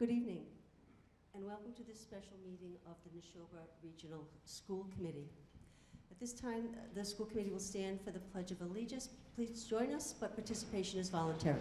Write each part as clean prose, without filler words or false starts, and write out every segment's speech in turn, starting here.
Good evening, and welcome to this special meeting of the Neshoba Regional School Committee. At this time, the school committee will stand for the Pledge of Allegiance. Please join us, but participation is voluntary.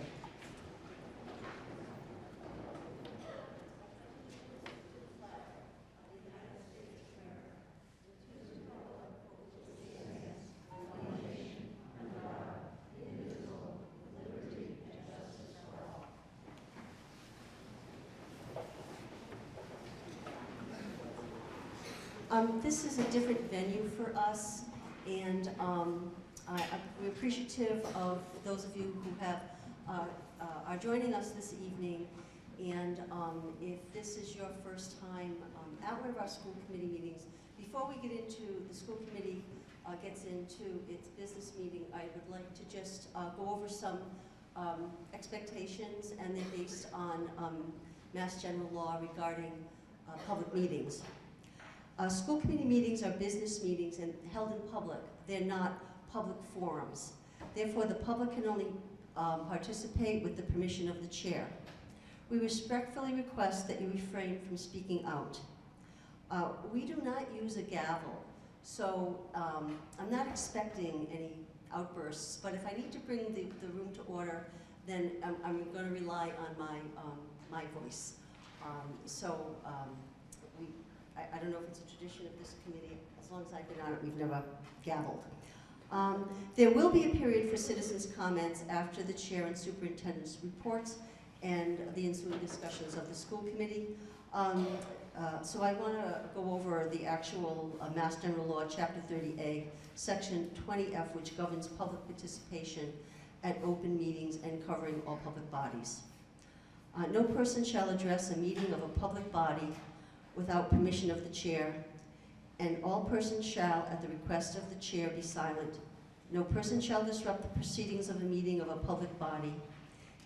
This is a different venue for us, and we're appreciative of those of you who have are joining us this evening. And if this is your first time at one of our school committee meetings, before we get into the school committee gets into its business meeting, I would like to just go over some expectations, and they're based on Mass General Law regarding public meetings. School committee meetings are business meetings and held in public. They're not public forums. Therefore, the public can only participate with the permission of the chair. We respectfully request that you refrain from speaking out. We do not use a gavel, so I'm not expecting any outbursts, but if I need to bring the room to order, then I'm going to rely on my voice. I don't know if it's a tradition of this committee. As long as I've been on it, we've never gavelled. There will be a period for citizens' comments after the chair and superintendent's reports and the ensuing discussions of the school committee. So I want to go over the actual Mass General Law, Chapter 30A, Section 20F, which governs public participation at open meetings and covering all public bodies. No person shall address a meeting of a public body without permission of the chair, and all persons shall, at the request of the chair, be silent. No person shall disrupt the proceedings of a meeting of a public body.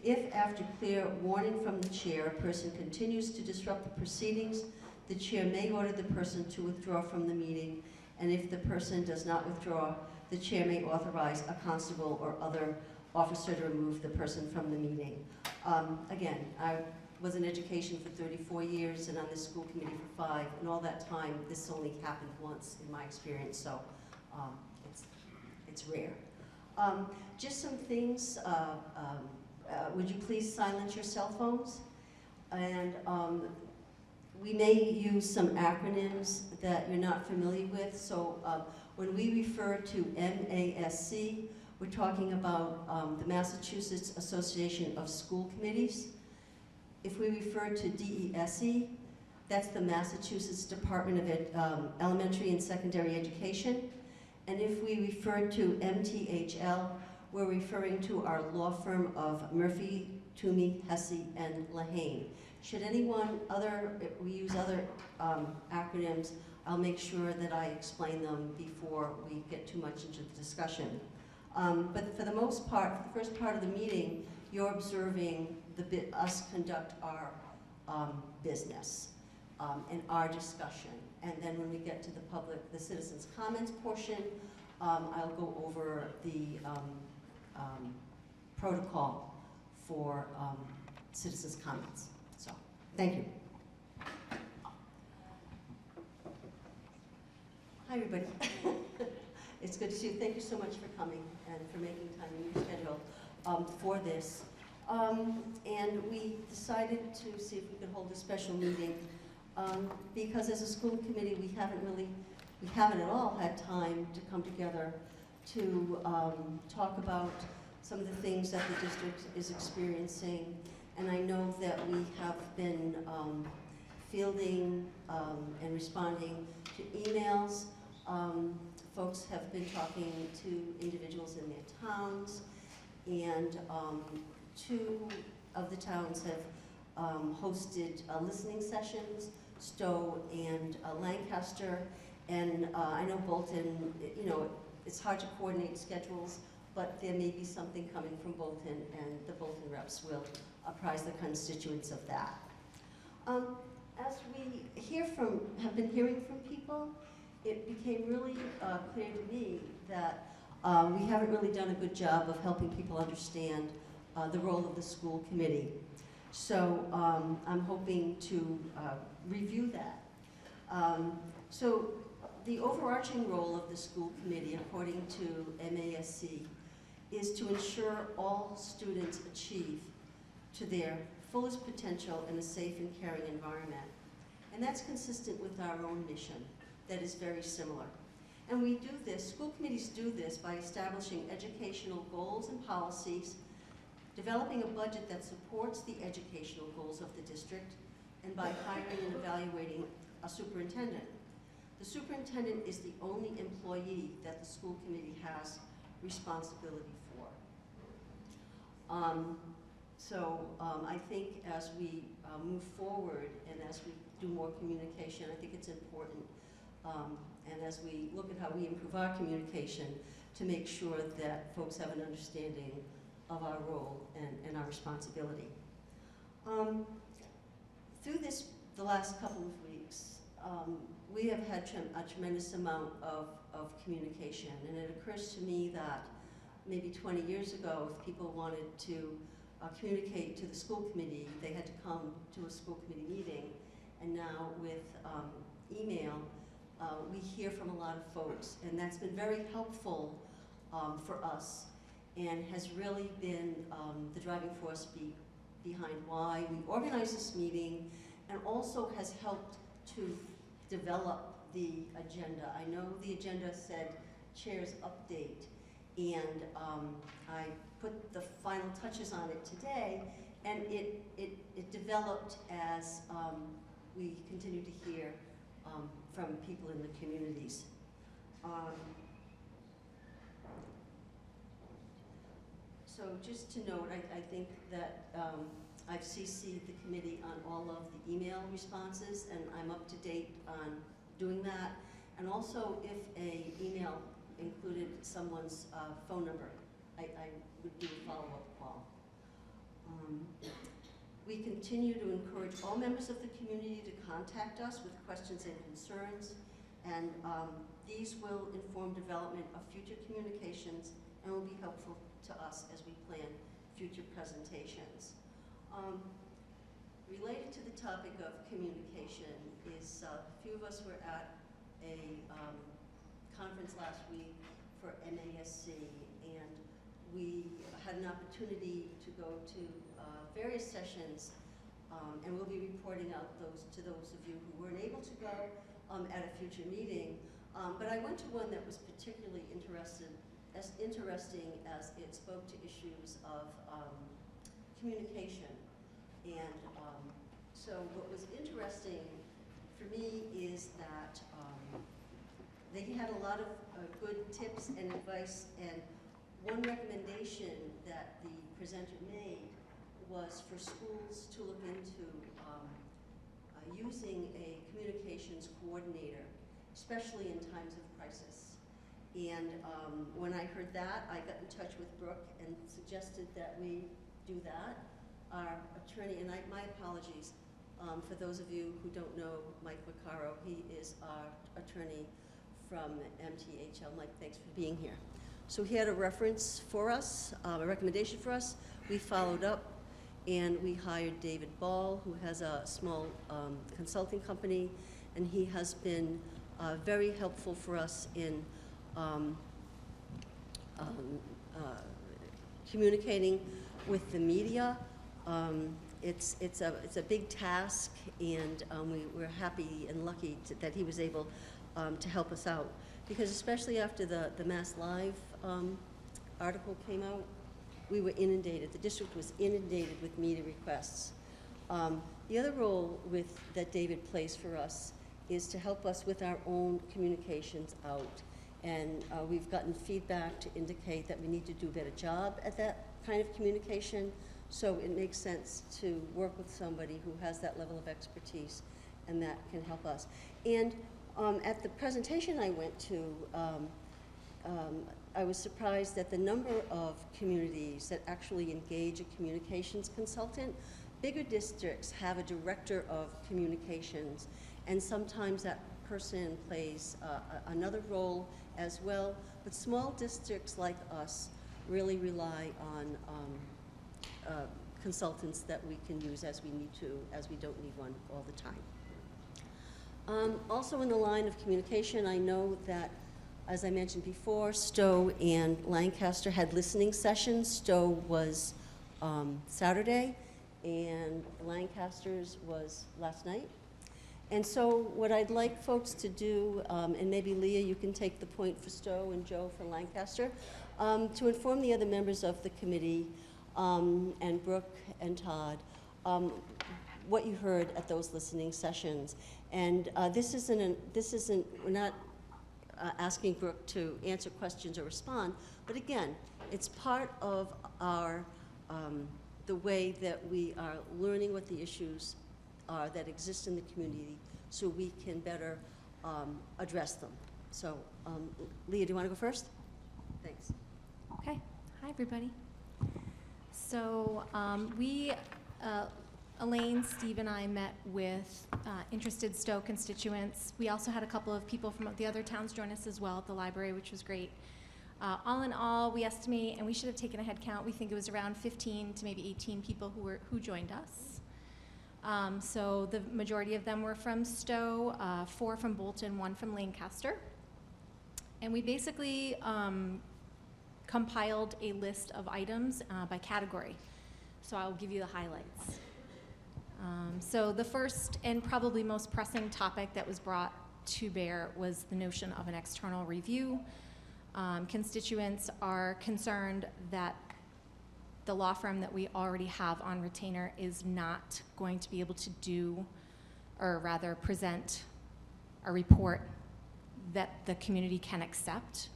If, after clear warning from the chair, a person continues to disrupt the proceedings, the chair may order the person to withdraw from the meeting, and if the person does not withdraw, the chair may authorize a constable or other officer to remove the person from the meeting. Again, I was in education for 34 years and on the school committee for 5, and all that time this only happened once in my experience, so it's rare. Just some things, would you please silence your cell phones? And we may use some acronyms that you're not familiar with, so when we refer to MASC, we're talking about the Massachusetts Association of School Committees. If we refer to DESE, that's the Massachusetts Department of Elementary and Secondary Education. And if we refer to MTHL, we're referring to our law firm of Murphy, Toomey, Hesse, and Lehane. Should anyone we use other acronyms, I'll make sure that I explain them before we get too much into the discussion. But for the most part, for the first part of the meeting, you're observing us conduct our business and our discussion. And then when we get to the citizens' comments portion, I'll go over the protocol for citizens' comments. So, thank you. Hi, everybody. It's good to see you. Thank you so much for coming and for making time in your schedule for this. And we decided to see if we could hold a special meeting because as a school committee we haven't at all had time to come together to talk about some of the things that the district is experiencing. And I know that we have been fielding and responding to emails. Folks have been talking to individuals in their towns, and 2 of the towns have hosted listening sessions, Stowe and Lancaster, and I know Bolton, it's hard to coordinate schedules, but there may be something coming from Bolton, and the Bolton reps will apprise the constituents of that. As we have been hearing from people, it became really clear to me that we haven't really done a good job of helping people understand the role of the school committee. So I'm hoping to review that. So the overarching role of the school committee, according to MASC, is to ensure all students achieve to their fullest potential in a safe and caring environment. And that's consistent with our own mission that is very similar. And we do this, school committees do this by establishing educational goals and policies, developing a budget that supports the educational goals of the district, and by hiring and evaluating a superintendent. The superintendent is the only employee that the school committee has responsibility for. I think as we move forward and as we do more communication, I think it's important, and as we look at how we improve our communication, to make sure that folks have an understanding of our role and our responsibility. Through the last couple of weeks, we have had a tremendous amount of communication, and it occurs to me that maybe 20 years ago, if people wanted to communicate to the school committee, they had to come to a school committee meeting, and now with email, we hear from a lot of folks, and that's been very helpful for us, and has really been the driving force behind why we organized this meeting, and also has helped to develop the agenda. I know the agenda said chair's update, and I put the final touches on it today, and it developed as we continue to hear from people in the communities. So just to note, I think that I've CC'd the committee on all of the email responses, and I'm up to date on doing that. And also, if a email included someone's phone number, I would do a follow-up call. We continue to encourage all members of the community to contact us with questions and concerns, and these will inform development of future communications and will be helpful to us as we plan future presentations. Related to the topic of communication is a few of us were at a conference last week for MASC, and we had an opportunity to go to various sessions, and we'll be reporting out to those of you who weren't able to go at a future meeting. But I went to one that was particularly interesting as it spoke to issues of communication. And so what was interesting for me is that they had a lot of good tips and advice, and one recommendation that the presenter made was for schools to look into using a communications coordinator, especially in times of crisis. And when I heard that, I got in touch with Brooke and suggested that we do that. Our attorney, and my apologies for those of you who don't know Mike Vaccaro, he is our attorney from MTHL. Mike, thanks for being here. So he had a reference for us, a recommendation for us. We followed up, and we hired David Ball, who has a small consulting company, and he has been very helpful for us in communicating with the media. It's a big task, and we're happy and lucky that he was able to help us out, because especially after the Mass Live article came out, we were inundated. The district was inundated with media requests. The other role that David plays for us is to help us with our own communications out. And we've gotten feedback to indicate that we need to do a better job at that kind of communication. So it makes sense to work with somebody who has that level of expertise and that can help us. And at the presentation I went to, I was surprised at the number of communities that actually engage a communications consultant. Bigger districts have a director of communications, and sometimes that person plays another role as well. But small districts like us really rely on consultants that we can use as we need to, as we don't need one all the time. Also in the line of communication, I know that, as I mentioned before, Stowe and Lancaster had listening sessions. Stowe was Saturday, and Lancaster's was last night. And so what I'd like folks to do, and maybe Leah, you can take the point for Stowe and Joe for Lancaster, to inform the other members of the committee, and Brooke and Todd, what you heard at those listening sessions. And this isn't, we're not asking Brooke to answer questions or respond, but again, it's part of our, the way that we are learning what the issues are that exist in the community so we can better address them. So, Leah, do you want to go first? Thanks. Okay. Hi, everybody. So Elaine, Steve, and I met with interested Stowe constituents. We also had a couple of people from the other towns join us as well at the library, which was great. All in all, we estimate, and we should have taken a head count, we think it was around 15 to maybe 18 people who joined us. So the majority of them were from Stowe, 4 from Bolton, 1 from Lancaster. And we basically compiled a list of items by category. So I'll give you the highlights. So the first and probably most pressing topic that was brought to bear was the notion of an external review. Constituents are concerned that the law firm that we already have on retainer is not going to be able to do, or rather present, a report that the community can accept,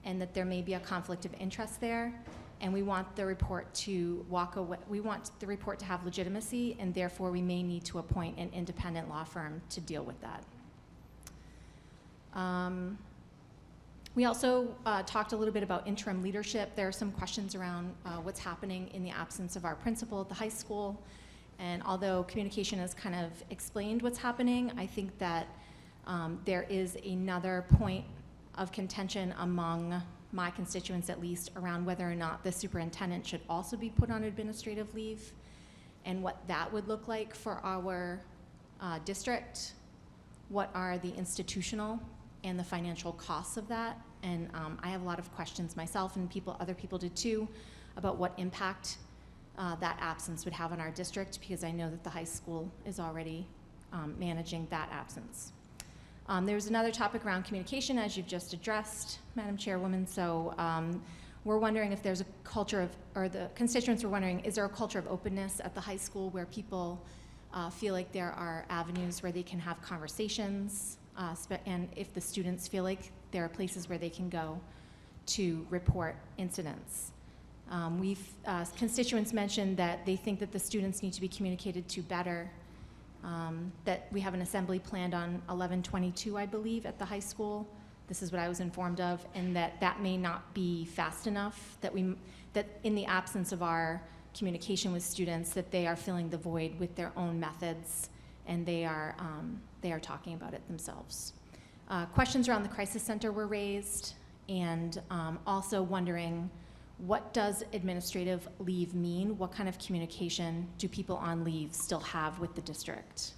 and that there may be a conflict of interest there, and we want the report to walk away. We want the report to have legitimacy, and therefore we may need to appoint an independent law firm to deal with that. We also talked a little bit about interim leadership. There are some questions around what's happening in the absence of our principal at the high school, and although communication has kind of explained what's happening, I think that there is another point of contention among my constituents, at least, around whether or not the superintendent should also be put on administrative leave, and what that would look like for our district. What are the institutional and the financial costs of that? And I have a lot of questions myself, and other people did too, about what impact that absence would have on our district, because I know that the high school is already managing that absence. There's another topic around communication, as you've just addressed, Madam Chairwoman. So we're wondering if there's a culture of, or the constituents were wondering, is there a culture of openness at the high school where people feel like there are avenues where they can have conversations, and if the students feel like there are places where they can go to report incidents. Constituents mentioned that they think that the students need to be communicated to better, that we have an assembly planned on 11/22, I believe, at the high school. This is what I was informed of, and that may not be fast enough, that in the absence of our communication with students, that they are filling the void with their own methods, and they are talking about it themselves. Questions around the crisis center were raised, and also wondering, what does administrative leave mean? What kind of communication do people on leave still have with the district?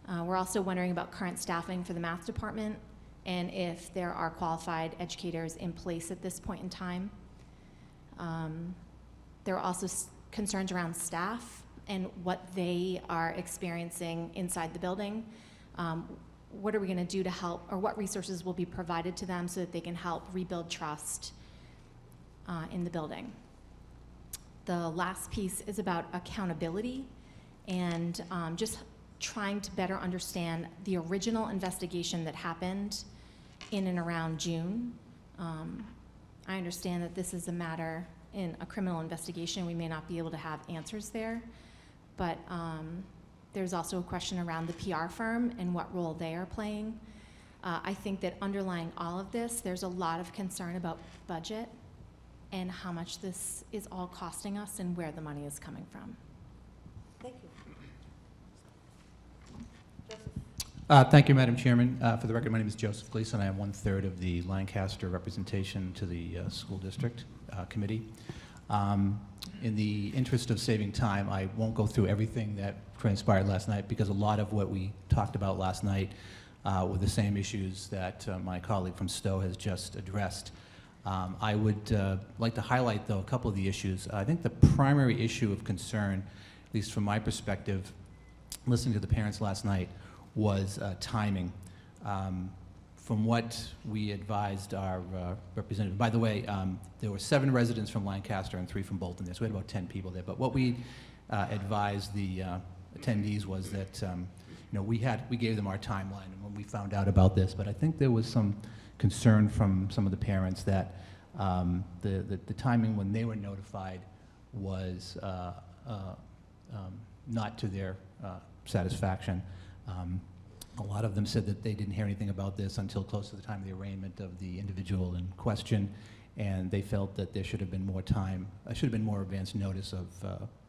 We're also wondering about current staffing for the math department, and if there are qualified educators in place at this point in time. There are also concerns around staff and what they are experiencing inside the building. What are we going to do to help, or what resources will be provided to them so that they can help rebuild trust in the building? The last piece is about accountability, and just trying to better understand the original investigation that happened in and around June. I understand that this is a matter in a criminal investigation. We may not be able to have answers there, but there's also a question around the PR firm and what role they are playing. I think that underlying all of this, there's a lot of concern about budget and how much this is all costing us and where the money is coming from. Thank you. Thank you, Madam Chairman. For the record, my name is Joseph Gleason. I am 1/3 of the Lancaster representation to the school district committee. In the interest of saving time, I won't go through everything that transpired last night because a lot of what we talked about last night were the same issues that my colleague from Stowe has just addressed. I would like to highlight, though, a couple of the issues. I think the primary issue of concern, at least from my perspective, listening to the parents last night, was timing. From what we advised our representative, by the way, there were 7 residents from Lancaster and 3 from Bolton there, so we had about 10 people there. But what we advised the attendees was that we gave them our timeline and when we found out about this. But I think there was some concern from some of the parents that the timing when they were notified was not to their satisfaction. A lot of them said that they didn't hear anything about this until close to the time of the arraignment of the individual in question, and they felt that there should have been more time, should have been more advance notice of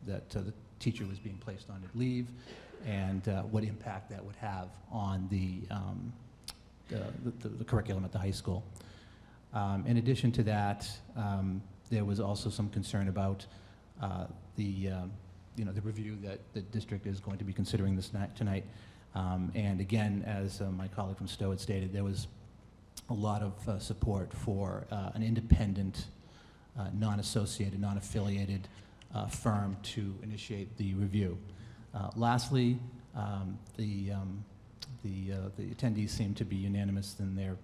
that the teacher was being placed on leave, and what impact that would have on the curriculum at the high school. In addition to that, there was also some concern about the review that the district is going to be considering this tonight. And again, as my colleague from Stowe had stated, there was a lot of support for an independent, non-associated, non-affiliated firm to initiate the review. Lastly, the attendees seem to be unanimous in their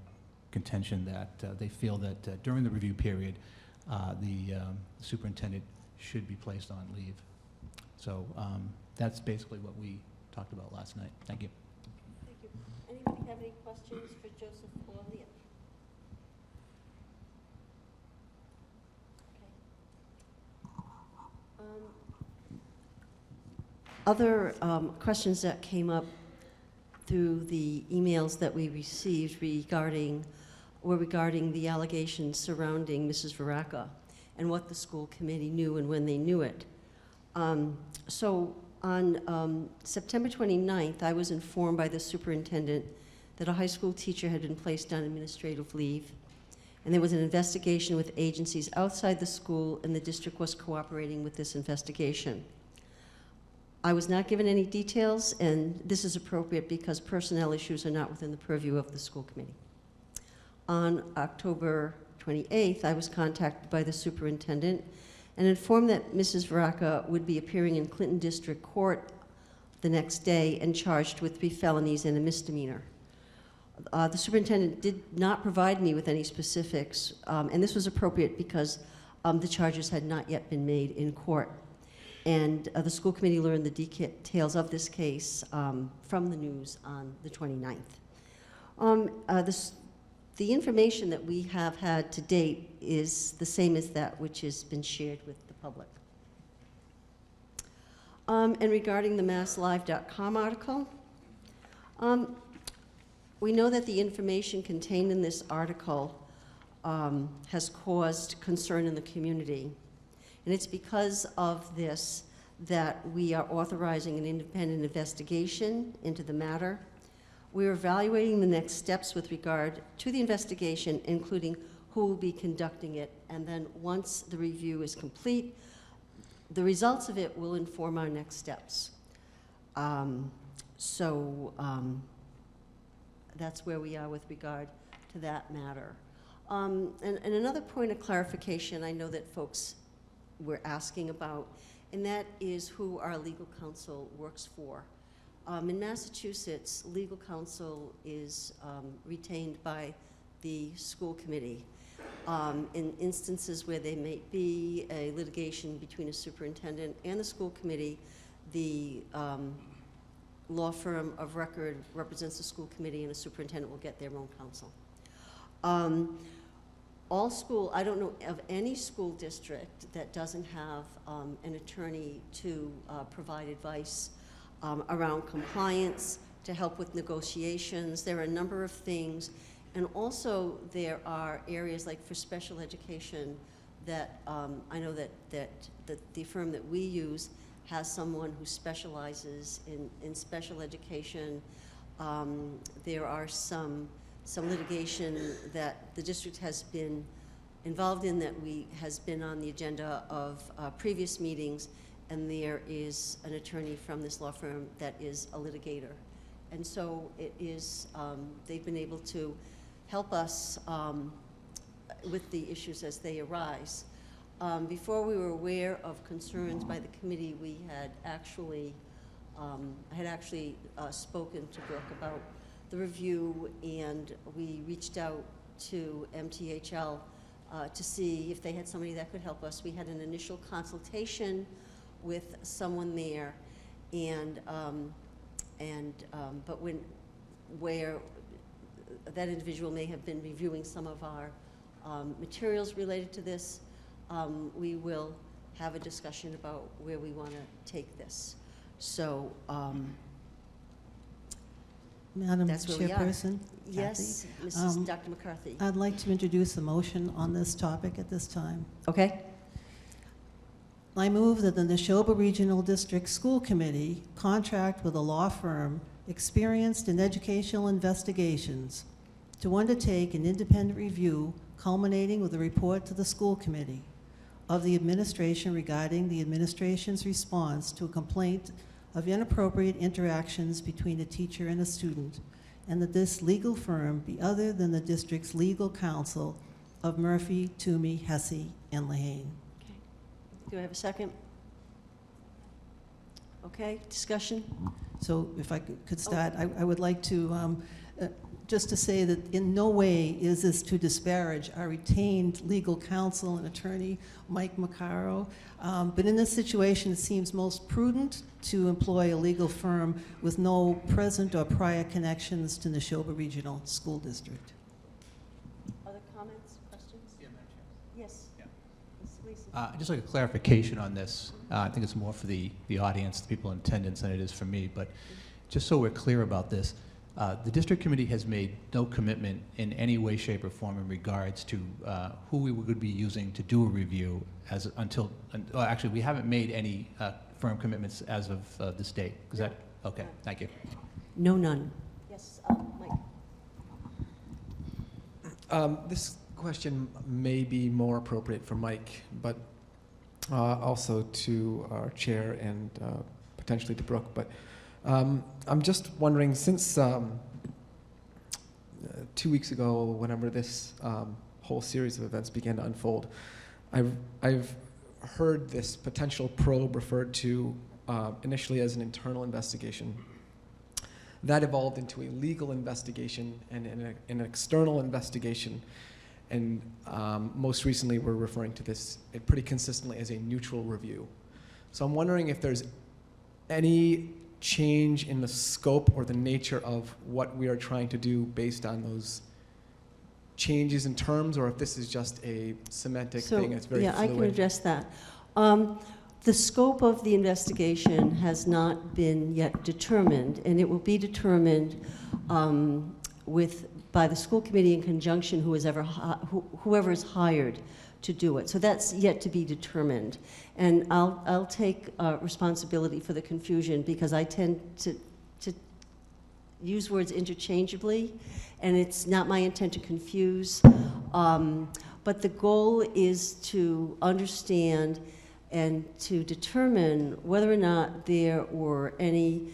contention that they feel that during the review period, the superintendent should be placed on leave. So that's basically what we talked about last night. Thank you. Thank you. Anybody have any questions for Joseph or Leah? Okay. Other questions that came up through the emails that we received regarding the allegations surrounding Mrs. Varaka and what the school committee knew and when they knew it. So on September 29th, I was informed by the superintendent that a high school teacher had been placed on administrative leave, and there was an investigation with agencies outside the school, and the district was cooperating with this investigation. I was not given any details, and this is appropriate because personnel issues are not within the purview of the school committee. On October 28th, I was contacted by the superintendent and informed that Mrs. Varaka would be appearing in Clinton District Court the next day and charged with 3 felonies and a misdemeanor. The superintendent did not provide me with any specifics, and this was appropriate because the charges had not yet been made in court. And the school committee learned the details of this case from the news on the 29th. The information that we have had to date is the same as that which has been shared with the public. And regarding the masslive.com article, we know that the information contained in this article has caused concern in the community. And it's because of this that we are authorizing an independent investigation into the matter. We're evaluating the next steps with regard to the investigation, including who will be conducting it. And then once the review is complete, the results of it will inform our next steps. That's where we are with regard to that matter. And another point of clarification I know that folks were asking about, and that is who our legal counsel works for. In Massachusetts, legal counsel is retained by the school committee. In instances where there may be a litigation between a superintendent and the school committee, the law firm of record represents the school committee, and the superintendent will get their own counsel. I don't know of any school district that doesn't have an attorney to provide advice around compliance, to help with negotiations. There are a number of things. And also there are areas like for special education that I know that the firm that we use has someone who specializes in special education. There are some litigation that the district has been involved in that has been on the agenda of previous meetings, and there is an attorney from this law firm that is a litigator. And so it is, they've been able to help us with the issues as they arise. Before we were aware of concerns by the committee, we had actually, I had actually spoken to Brooke about the review, and we reached out to MTHL to see if they had somebody that could help us. We had an initial consultation with someone there, and but where that individual may have been reviewing some of our materials related to this, we will have a discussion about where we want to take this. So Madam that's where we are. Chairperson? Yes, Cathy? Mrs. Dr. McCarthy. I'd like to introduce a motion on this topic at this time. Okay. I move that the Neshoba Regional District School Committee contract with a law firm experienced in educational investigations to undertake an independent review culminating with a report to the school committee of the administration regarding the administration's response to a complaint of inappropriate interactions between a teacher and a student, and that this legal firm be other than the district's legal counsel of Murphy, Toomey, Hesse, and Lehane. Okay. Do I have a second? Okay, discussion? So if I could start, I would like to, just to say that in no way is this to disparage our retained legal counsel and attorney, Mike Maccaro, but in this situation, it seems most prudent to employ a legal firm with no present or prior connections to Neshoba Regional School District. Other comments, questions? Yeah, Madam Chair. Yes. Yeah. Ms. Gleason. Just like a clarification on this, I think it's more for the audience, the people in attendance, than it is for me, but just so we're clear about this, the district committee has made no commitment in any way, shape, or form in regards to who we would be using to do a review actually, we haven't made any firm commitments as of this date. Is that, okay, thank you. No, none. Yes, Mike. This question may be more appropriate for Mike, but also to our chair and potentially to Brooke. But I'm just wondering, since 2 weeks ago, whenever this whole series of events began to unfold, I've heard this potential probe referred to initially as an internal investigation. That evolved into a legal investigation and an external investigation. And most recently, we're referring to this pretty consistently as a neutral review. So I'm wondering if there's any change in the scope or the nature of what we are trying to do based on those changes in terms, or if this is just a semantic thing that's very fluid. I can address that. The scope of the investigation has not been yet determined, and it will be determined by the school committee in conjunction whoever is hired to do it. So that's yet to be determined. And I'll take responsibility for the confusion, because I tend to use words interchangeably, and it's not my intent to confuse. But the goal is to understand and to determine whether or not there were any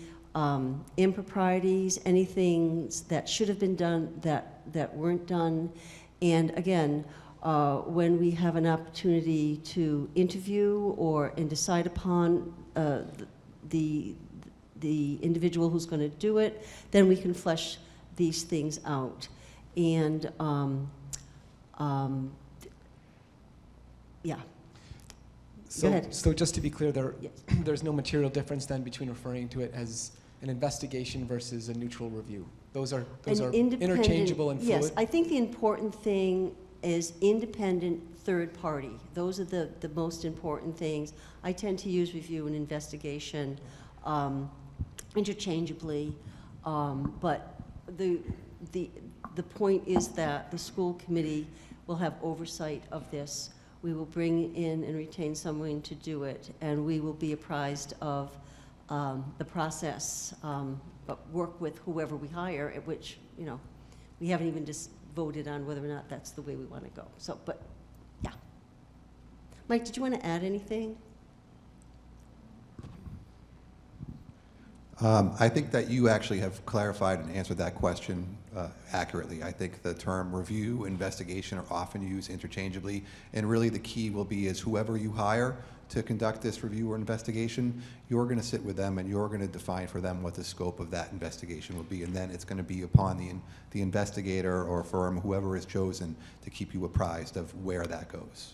improprieties, any things that should have been done that weren't done. And again, when we have an opportunity to interview and decide upon the individual who's going to do it, then we can flesh these things out. And yeah. Go ahead. So just to be clear, Yes. there's no material difference then between referring to it as an investigation versus a neutral review. Those are interchangeable and fluid? Yes, I think the important thing is independent third party. Those are the most important things. I tend to use review and investigation interchangeably, but the point is that the school committee will have oversight of this. We will bring in and retain someone to do it, and we will be apprised of the process, but work with whoever we hire, at which, we haven't even just voted on whether or not that's the way we want to go. So, but Mike, did you want to add anything? I think that you actually have clarified and answered that question accurately. I think the term review, investigation are often used interchangeably, and really the key will be is whoever you hire to conduct this review or investigation, you're going to sit with them and you're going to define for them what the scope of that investigation will be, and then it's going to be upon the investigator or firm, whoever is chosen, to keep you apprised of where that goes.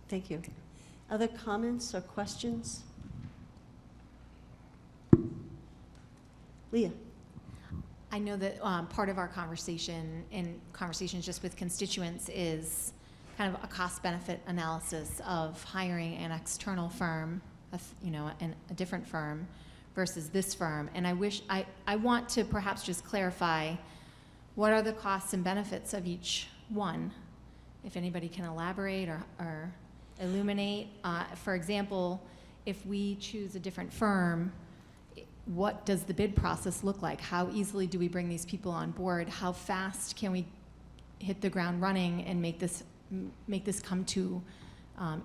Thank you. Other comments or questions? Leah? I know that part of our conversation and conversations just with constituents is kind of a cost-benefit analysis of hiring an external firm, a different firm versus this firm. And I want to perhaps just clarify what are the costs and benefits of each one, if anybody can elaborate or illuminate. For example, if we choose a different firm, what does the bid process look like? How easily do we bring these people on board? How fast can we hit the ground running and make this come to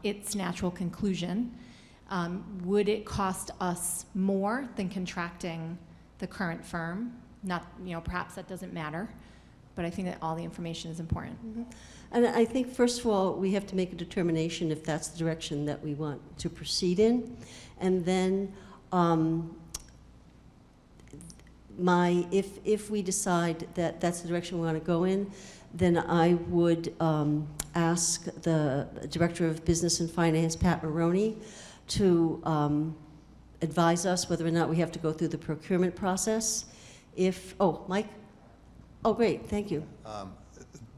its natural conclusion? Would it cost us more than contracting the current firm? Not, perhaps that doesn't matter, but I think that all the information is important. Mm-hmm. And I think, first of all, we have to make a determination if that's the direction that we want to proceed in. And then if we decide that that's the direction we want to go in, then I would ask the Director of Business and Finance, Pat Maroney, to advise us whether or not we have to go through the procurement process. Mike? Oh, great, thank you.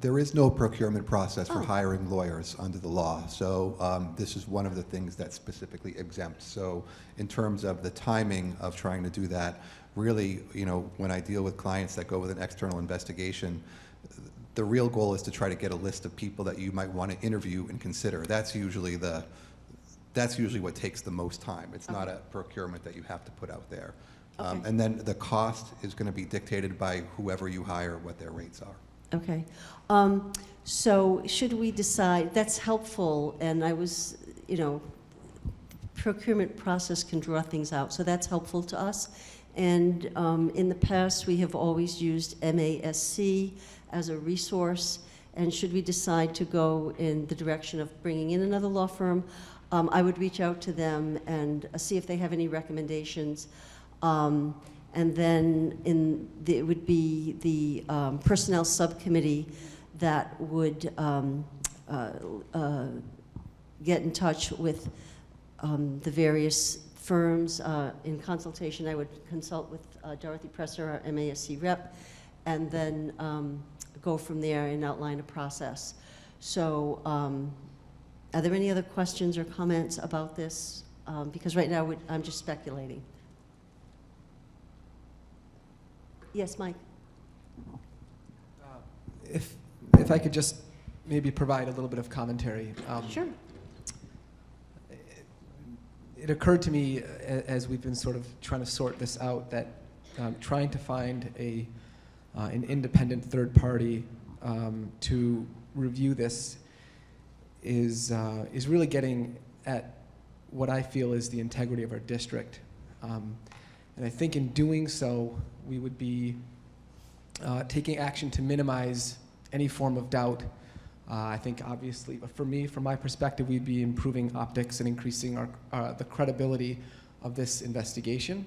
There is no procurement process for hiring lawyers under the law, so this is one of the things that's specifically exempt. So in terms of the timing of trying to do that, really, when I deal with clients that go with an external investigation, the real goal is to try to get a list of people that you might want to interview and consider. That's usually what takes the most time. It's not a procurement that you have to put out there. Okay. And then the cost is going to be dictated by whoever you hire, what their rates are. Okay. So should we decide, that's helpful, and I was, procurement process can draw things out, so that's helpful to us. And in the past, we have always used MASC as a resource, and should we decide to go in the direction of bringing in another law firm, I would reach out to them and see if they have any recommendations. And then it would be the Personnel Subcommittee that would get in touch with the various firms. In consultation, I would consult with Dorothy Presser, our MASC rep, and then go from there and outline a process. So are there any other questions or comments about this? Because right now I'm just speculating. Yes, Mike. If I could just maybe provide a little bit of commentary. Sure. It occurred to me as we've been sort of trying to sort this out that trying to find an independent third party to review this is really getting at what I feel is the integrity of our district. And I think in doing so, we would be taking action to minimize any form of doubt. I think obviously, for me, from my perspective, we'd be improving optics and increasing the credibility of this investigation.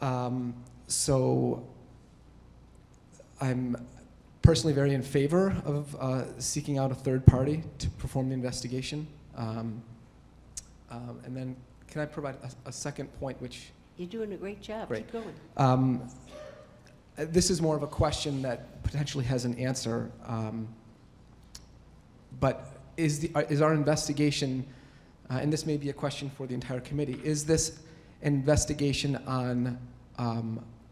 Mm-hmm. So I'm personally very in favor of seeking out a third party to perform the investigation. And then can I provide a second point, which... You're doing a great job. Great. Keep going. This is more of a question that potentially has an answer. But is our investigation, and this may be a question for the entire committee, is this investigation on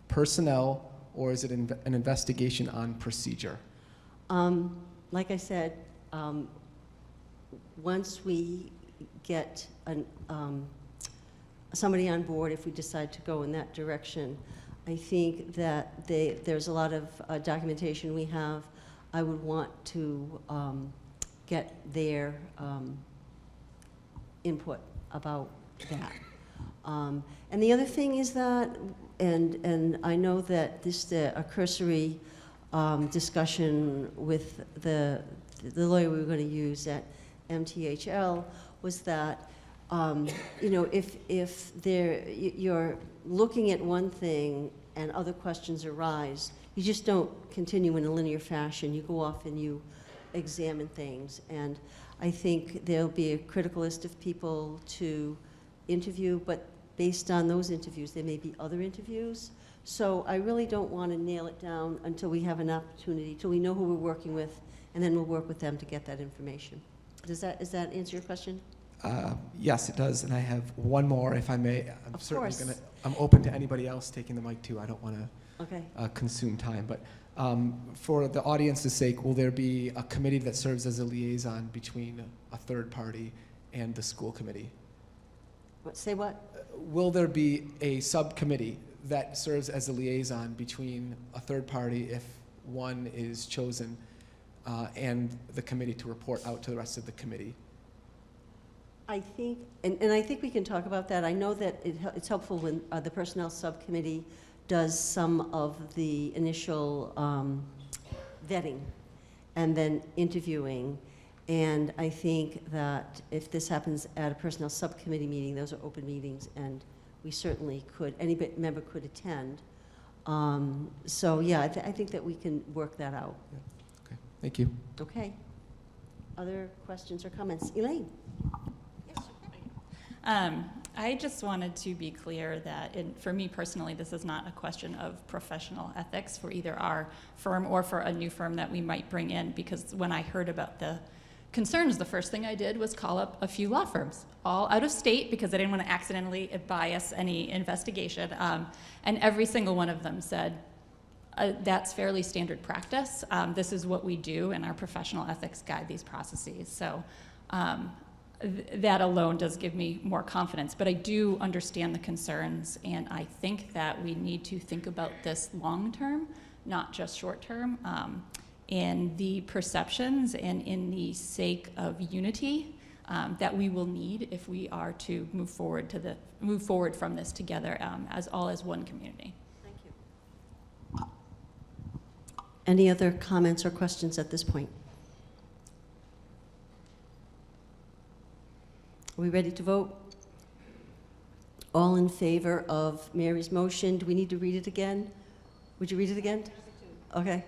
personnel, or is it an investigation on procedure? Like I said, once we get somebody on board, if we decide to go in that direction, I think that there's a lot of documentation we have. I would want to get their input about that. And the other thing is that, and I know that this a cursory discussion with the lawyer we were going to use at MTHL was that, you know, if you're looking at one thing and other questions arise, you just don't continue in a linear fashion. You go off and you examine things. And I think there'll be a critical list of people to interview, but based on those interviews, there may be other interviews. So I really don't want to nail it down until we have an opportunity, till we know who we're working with, and then we'll work with them to get that information. Does that answer your question? Yes, it does, and I have one more, if I may. Of course. I'm open to anybody else taking the mic too. I don't want to Okay. consume time, but for the audience's sake, will there be a committee that serves as a liaison between a third party and the school committee? Say what? Will there be a subcommittee that serves as a liaison between a third party, if one is chosen, and the committee to report out to the rest of the committee? I think, and I think we can talk about that. I know that it's helpful when the personnel subcommittee does some of the initial vetting and then interviewing. And I think that if this happens at a personnel subcommittee meeting, those are open meetings, and we certainly could, any member could attend. So yeah, I think that we can work that out. Okay, thank you. Okay. Other questions or comments? Elaine? I just wanted to be clear that, for me personally, this is not a question of professional ethics for either our firm or for a new firm that we might bring in, because when I heard about the concerns, the first thing I did was call up a few law firms, all out of state, because I didn't want to accidentally bias any investigation, and every single one of them said, that's fairly standard practice. This is what we do, and our professional ethics guide these processes. So that alone does give me more confidence, but I do understand the concerns, and I think that we need to think about this long term, not just short term, in the perceptions and in the sake of unity that we will need if we are to move forward from this together as one community. Thank you. Any other comments or questions at this point? Are we ready to vote? All in favor of Mary's motion? Do we need to read it again? Would you read it again? Okay.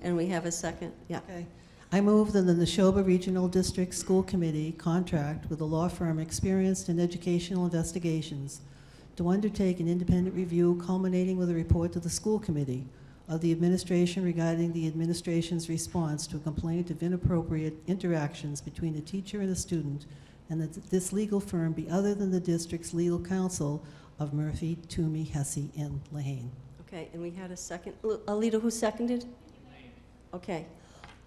And we have a second. Yeah. Okay. I move that the Neshoba Regional District School Committee contract with a law firm experienced in educational investigations to undertake an independent review culminating with a report to the school committee of the administration regarding the administration's response to a complaint of inappropriate interactions between a teacher and a student, and that this legal firm be other than the district's legal counsel of Murphy, Toomey, Hesse, and Lehane. Okay, and we had a second. Alita, who seconded? Okay.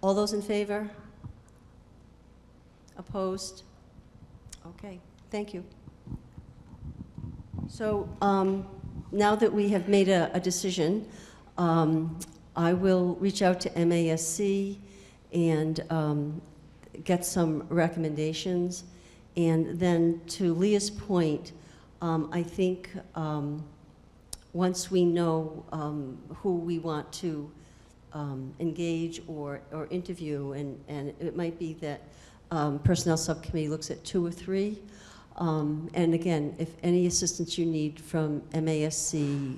All those in favor? Opposed? Okay, thank you. So now that we have made a decision, I will reach out to MASC and get some recommendations. And then to Leah's point, I think once we know who we want to engage or interview, and it might be that Personnel Subcommittee looks at 2 or 3. And again, if any assistance you need from MASC,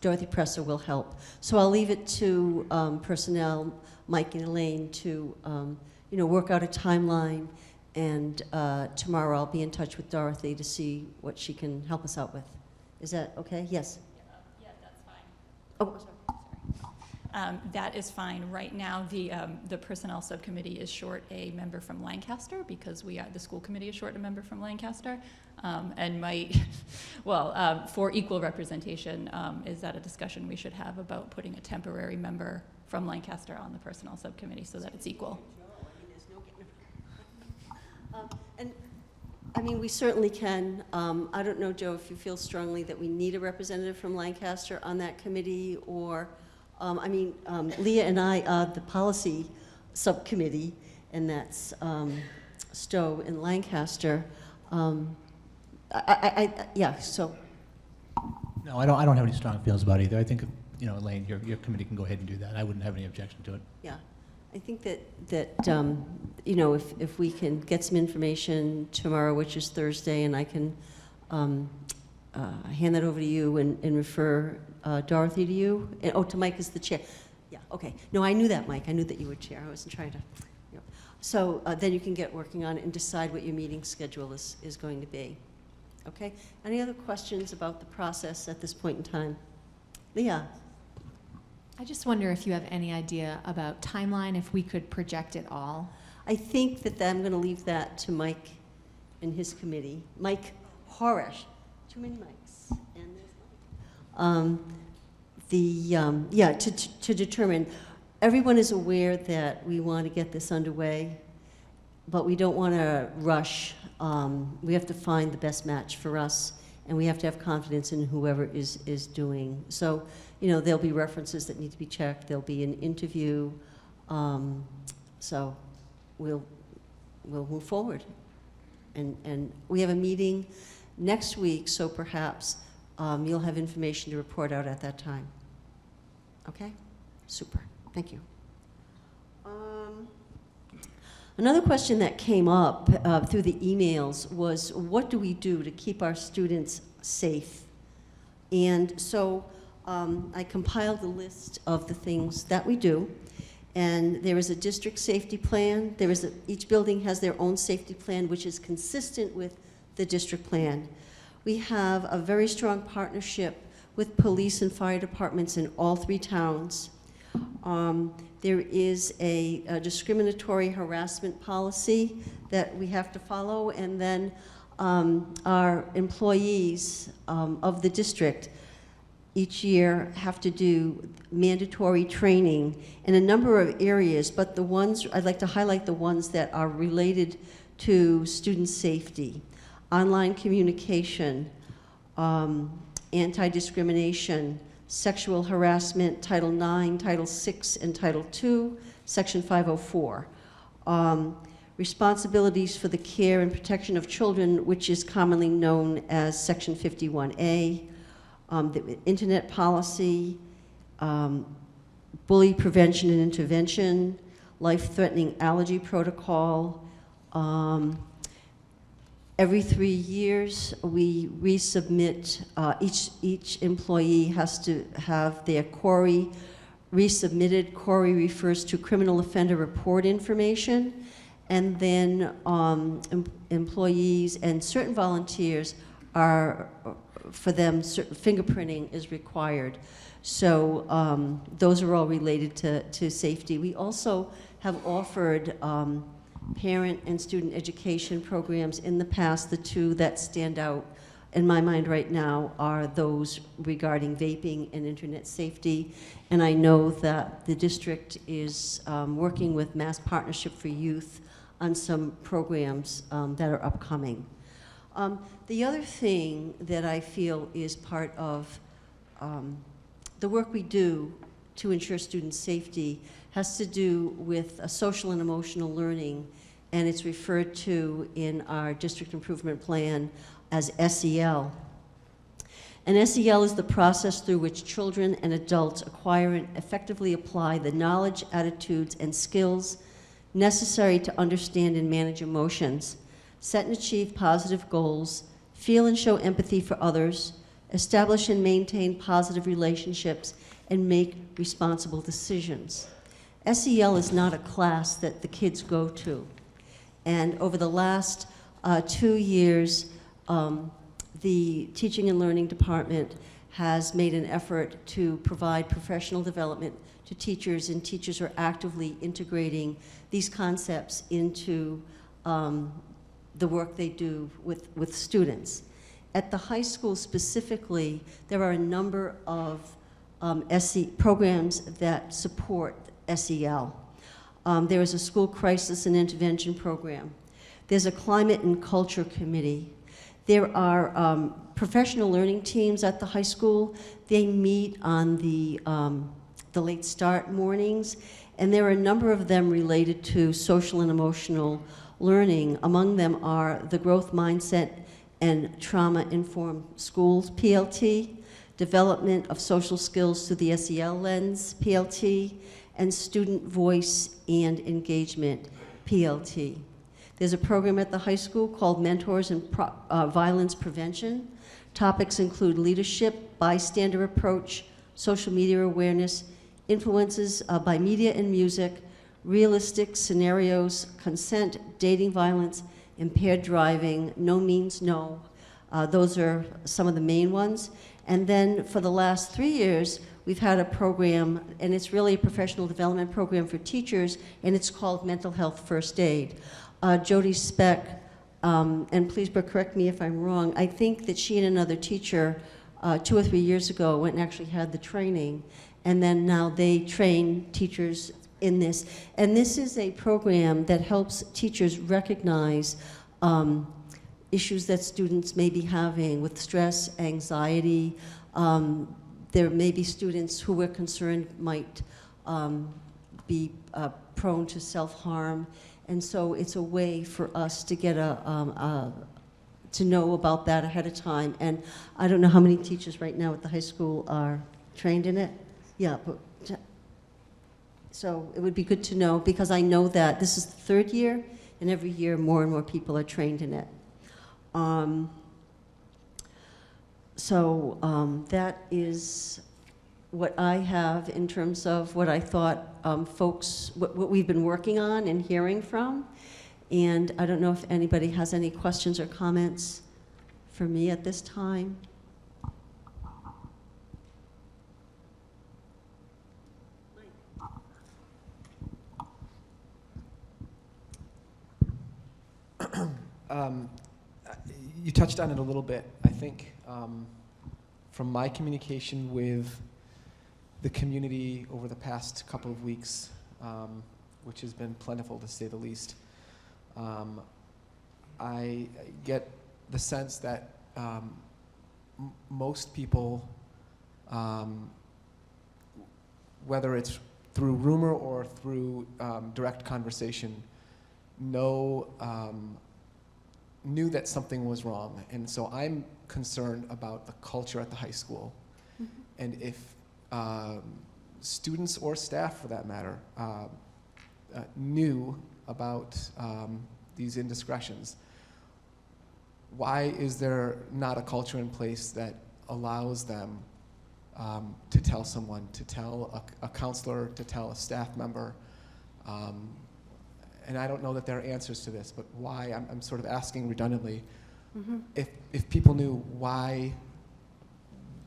Dorothy Presser will help. So I'll leave it to Personnel, Mike and Elaine, to work out a timeline. And tomorrow I'll be in touch with Dorothy to see what she can help us out with. Is that okay? Yes? Yeah, that's fine. Oh, sorry. That is fine. Right now, the Personnel Subcommittee is short a member from Lancaster, because the school committee is short a member from Lancaster. And for equal representation, is that a discussion we should have about putting a temporary member from Lancaster on the Personnel Subcommittee so that it's equal? And I mean, we certainly can. I don't know, Joe, if you feel strongly that we need a representative from Lancaster on that committee, or, Leah and I are the policy subcommittee, and that's Stowe and Lancaster. Yeah, so, No, I don't have any strong feelings about it either. I think, you know, Elaine, your committee can go ahead and do that. I wouldn't have any objection to it. yeah. I think that you know, if we can get some information tomorrow, which is Thursday, and I can hand that over to you and refer Dorothy to you. And, oh, to Mike as the chair. Yeah, okay. No, I knew that, Mike. I knew that you were chair. I wasn't trying to, you know. So then you can get working on it and decide what your meeting schedule is going to be. Okay? Any other questions about the process at this point in time? Leah? I just wonder if you have any idea about timeline, if we could project it all. I think that I'm going to leave that to Mike and his committee. Mike Horish. Too many mics. And there's Mike. Yeah, to determine. Everyone is aware that we want to get this underway, but we don't want to rush. We have to find the best match for us, and we have to have confidence in whoever is doing. So, you know, there'll be references that need to be checked. There'll be an interview. So we'll move forward. And we have a meeting next week, so perhaps you'll have information to report out at that time. Okay? Super. Thank you. Another question that came up through the emails was, what do we do to keep our students safe? And so I compiled a list of the things that we do. And there is a district safety plan. Each building has their own safety plan, which is consistent with the district plan. We have a very strong partnership with police and fire departments in all 3 towns. There is a discriminatory harassment policy that we have to follow, and then our employees of the district each year have to do mandatory training in a number of areas, but the ones, I'd like to highlight the ones that are related to student safety: online communication, anti-discrimination, sexual harassment, Title IX, Title VI, and Title II, Section 504. Responsibilities for the care and protection of children, which is commonly known as Section 51A. The internet policy, bully prevention and intervention, life-threatening allergy protocol. Every 3 years, we resubmit, each employee has to have their CORI resubmitted. CORI refers to criminal offender report information. And then employees and certain volunteers are, for them, fingerprinting is required. So those are all related to safety. We also have offered parent and student education programs in the past. The 2 that stand out in my mind right now are those regarding vaping and internet safety. And I know that the district is working with Mass Partnership for Youth on some programs that are upcoming. The other thing that I feel is part of the work we do to ensure student safety has to do with social and emotional learning, and it's referred to in our district improvement plan as SEL. And SEL is the process through which children and adults acquire and effectively apply the knowledge, attitudes, and skills necessary to understand and manage emotions, set and achieve positive goals, feel and show empathy for others, establish and maintain positive relationships, and make responsible decisions. SEL is not a class that the kids go to. And over the last 2 years, the Teaching and Learning Department has made an effort to provide professional development to teachers, and teachers are actively integrating these concepts into the work they do with students. At the high school specifically, there are a number of programs that support SEL. There is a school crisis and intervention program. There's a climate and culture committee. There are professional learning teams at the high school. They meet on the late start mornings, and there are a number of them related to social and emotional learning. Among them are the Growth Mindset and Trauma-Informed Schools, PLT, Development of Social Skills through the SEL Lens, PLT, and Student Voice and Engagement, PLT. There's a program at the high school called Mentors in Violence Prevention. Topics include leadership, bystander approach, social media awareness, influences by media and music, realistic scenarios, consent, dating violence, impaired driving, no means no. Those are some of the main ones. And then for the last 3 years, we've had a program, and it's really a professional development program for teachers, and it's called Mental Health First Aid. Jody Speck, and please correct me if I'm wrong, I think that she and another teacher 2 or 3 years ago went and actually had the training, and then now they train teachers in this. And this is a program that helps teachers recognize issues that students may be having with stress, anxiety. There may be students who we're concerned might be prone to self-harm. And so it's a way for us to get to know about that ahead of time. And I don't know how many teachers right now at the high school are trained in it. Yeah, but so it would be good to know, because I know that this is the 3rd year, and every year more and more people are trained in it. That is what I have in terms of what I thought what we've been working on and hearing from. And I don't know if anybody has any questions or comments for me at this time. You touched on it a little bit. I think from my communication with the community over the past couple of weeks, which has been plentiful to say the least, I get the sense that most people, whether it's through rumor or through direct conversation, knew that something was wrong. And so I'm concerned about the culture at the high school. Mm-hmm. And if students or staff, for that matter, knew about these indiscretions, why is there not a culture in place that allows them to tell someone, to tell a counselor, to tell a staff member? And I don't know that there are answers to this, but why, I'm sort of asking redundantly, mm-hmm. if people knew, why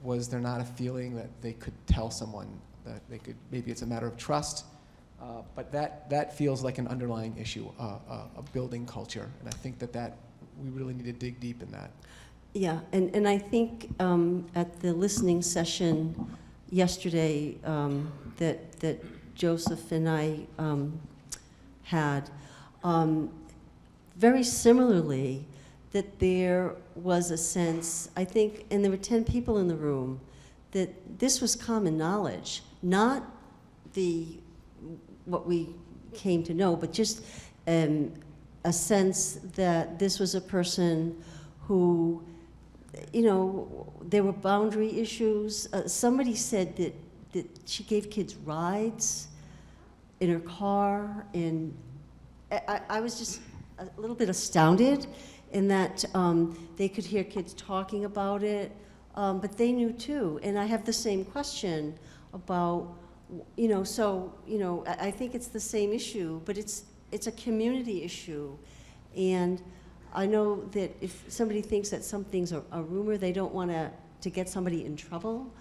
was there not a feeling that they could tell someone, that they could, maybe it's a matter of trust, but that feels like an underlying issue, a building culture, and I think that we really need to dig deep in that. Yeah, and I think at the listening session yesterday that Joseph and I had, very similarly, that there was a sense, I think, and there were 10 people in the room, that this was common knowledge, not what we came to know, but just a sense that this was a person who, there were boundary issues. Somebody said that she gave kids rides in her car, and I was just a little bit astounded in that they could hear kids talking about it, but they knew too. And I have the same question about, I think it's the same issue, but it's a community issue. And I know that if somebody thinks that some things are a rumor, they don't want to get somebody in trouble.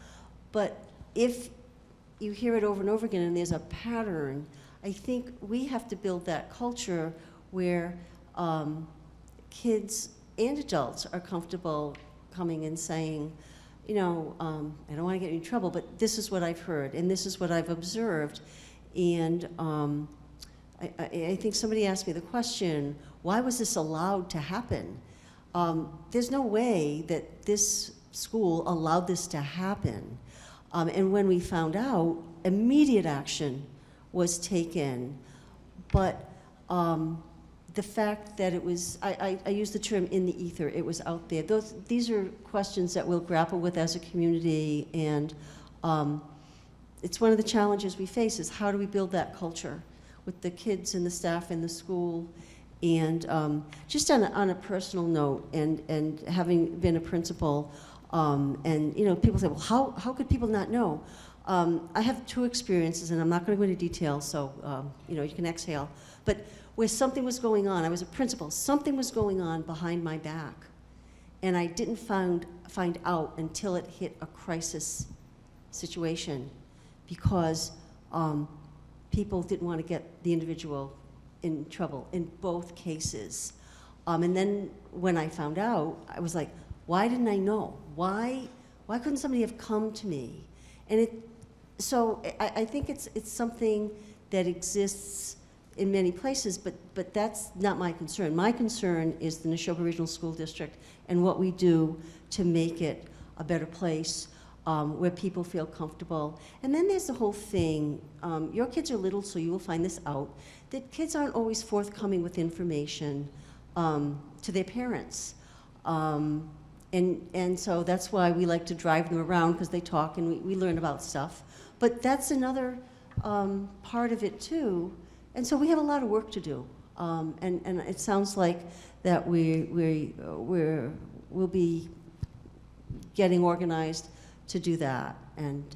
But if you hear it over and over again and there's a pattern, I think we have to build that culture where kids and adults are comfortable coming and saying, I don't want to get in trouble, but this is what I've heard and this is what I've observed. And I think somebody asked me the question, why was this allowed to happen? There's no way that this school allowed this to happen. And when we found out, immediate action was taken. But the fact that it was, I use the term in the ether, it was out there. These are questions that we'll grapple with as a community, and it's one of the challenges we face is how do we build that culture with the kids and the staff in the school. And just on a personal note, and having been a principal, and people say, well, how could people not know? I have 2 experiences, and I'm not going to go into detail, so you can exhale. But where something was going on, I was a principal, something was going on behind my back, and I didn't find out until it hit a crisis situation, because people didn't want to get the individual in trouble in both cases. And then when I found out, I was like, why didn't I know? Why couldn't somebody have come to me? And so I think it's something that exists in many places, but that's not my concern. My concern is the Neshoba Regional School District and what we do to make it a better place where people feel comfortable. And then there's the whole thing, your kids are little, so you will find this out, that kids aren't always forthcoming with information to their parents. And so that's why we like to drive them around, because they talk and we learn about stuff. But that's another part of it too. And so we have a lot of work to do. And it sounds like that we'll be getting organized to do that. And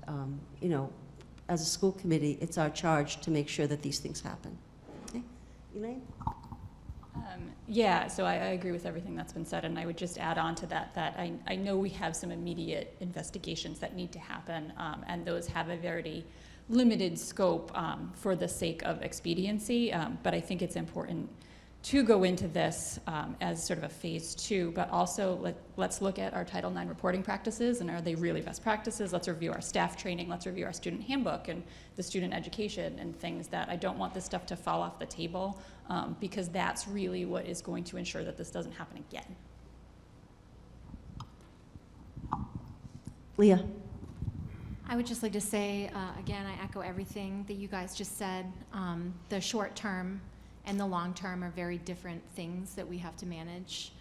as a school committee, it's our charge to make sure that these things happen. Okay, Elaine? Yeah, so I agree with everything that's been said, and I would just add on to that I know we have some immediate investigations that need to happen, and those have a very limited scope for the sake of expediency, but I think it's important to go into this as sort of a phase 2, but also let's look at our Title IX reporting practices, and are they really best practices? Let's review our staff training, let's review our student handbook and the student education and things that I don't want this stuff to fall off the table, because that's really what is going to ensure that this doesn't happen again. Leah? I would just like to say, again, I echo everything that you guys just said. The short term and the long term are very different things that we have to manage,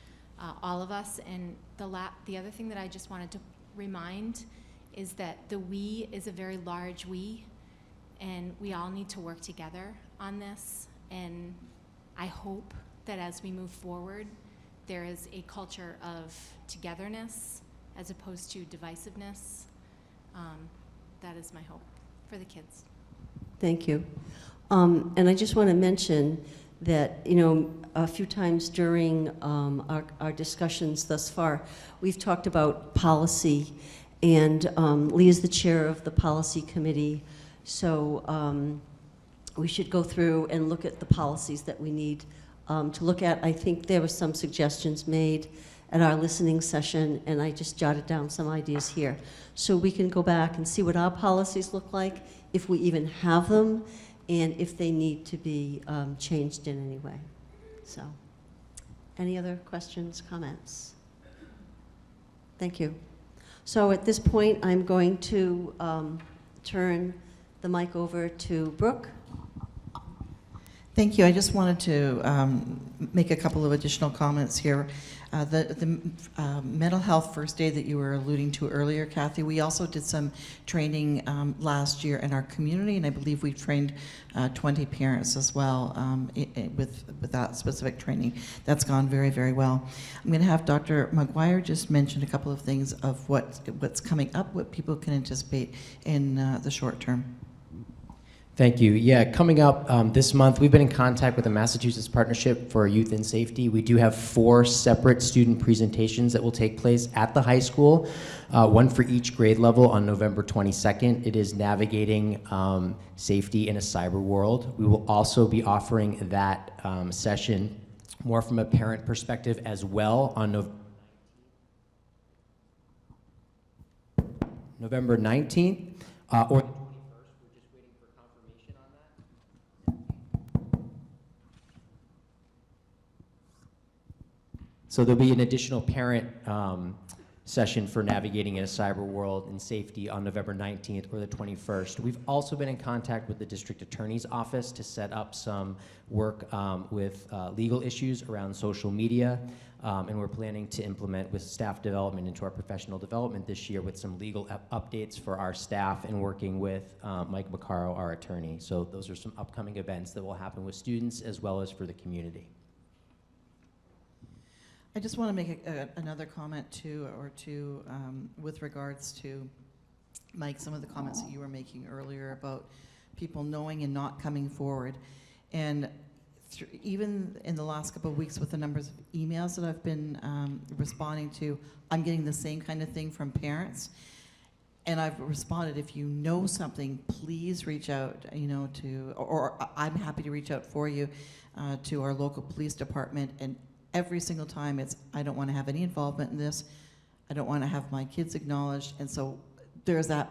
all of us. And the other thing that I just wanted to remind is that the we is a very large we, and we all need to work together on this. And I hope that as we move forward, there is a culture of togetherness as opposed to divisiveness. That is my hope for the kids. Thank you. And I just want to mention that, a few times during our discussions thus far, we've talked about policy, and Lee is the chair of the policy committee, so we should go through and look at the policies that we need to look at. I think there were some suggestions made at our listening session, and I just jotted down some ideas here. So we can go back and see what our policies look like, if we even have them, and if they need to be changed in any way. So, any other questions, comments? Thank you. So at this point, I'm going to turn the mic over to Brooke. Thank you. I just wanted to make a couple of additional comments here. The mental health first aid that you were alluding to earlier, Cathy, we also did some training last year in our community, and I believe we trained 20 parents as well with that specific training. That's gone very, very well. I'm going to have Dr. McGuire just mention a couple of things of what's coming up, what people can anticipate in the short term. Thank you. Yeah, coming up this month, we've been in contact with the Massachusetts Partnership for Youth and Safety. We do have 4 separate student presentations that will take place at the high school, one for each grade level on November 22nd. It is navigating safety in a cyber world. We will also be offering that session more from a parent perspective as well on November 19th or so there'll be an additional parent session for navigating in a cyber world and safety on November 19th or the 21st. We've also been in contact with the district attorney's office to set up some work with legal issues around social media, and we're planning to implement with staff development into our professional development this year with some legal updates for our staff and working with Mike Maccaro, our attorney. So those are some upcoming events that will happen with students as well as for the community. I just want to make another comment too, or two, with regards to, Mike, some of the comments that you were making earlier about people knowing and not coming forward. And even in the last couple of weeks with the numbers of emails that I've been responding to, I'm getting the same kind of thing from parents. And I've responded, if you know something, please reach out, or I'm happy to reach out for you to our local police department. And every single time it's, I don't want to have any involvement in this. I don't want to have my kids acknowledged. And so there's that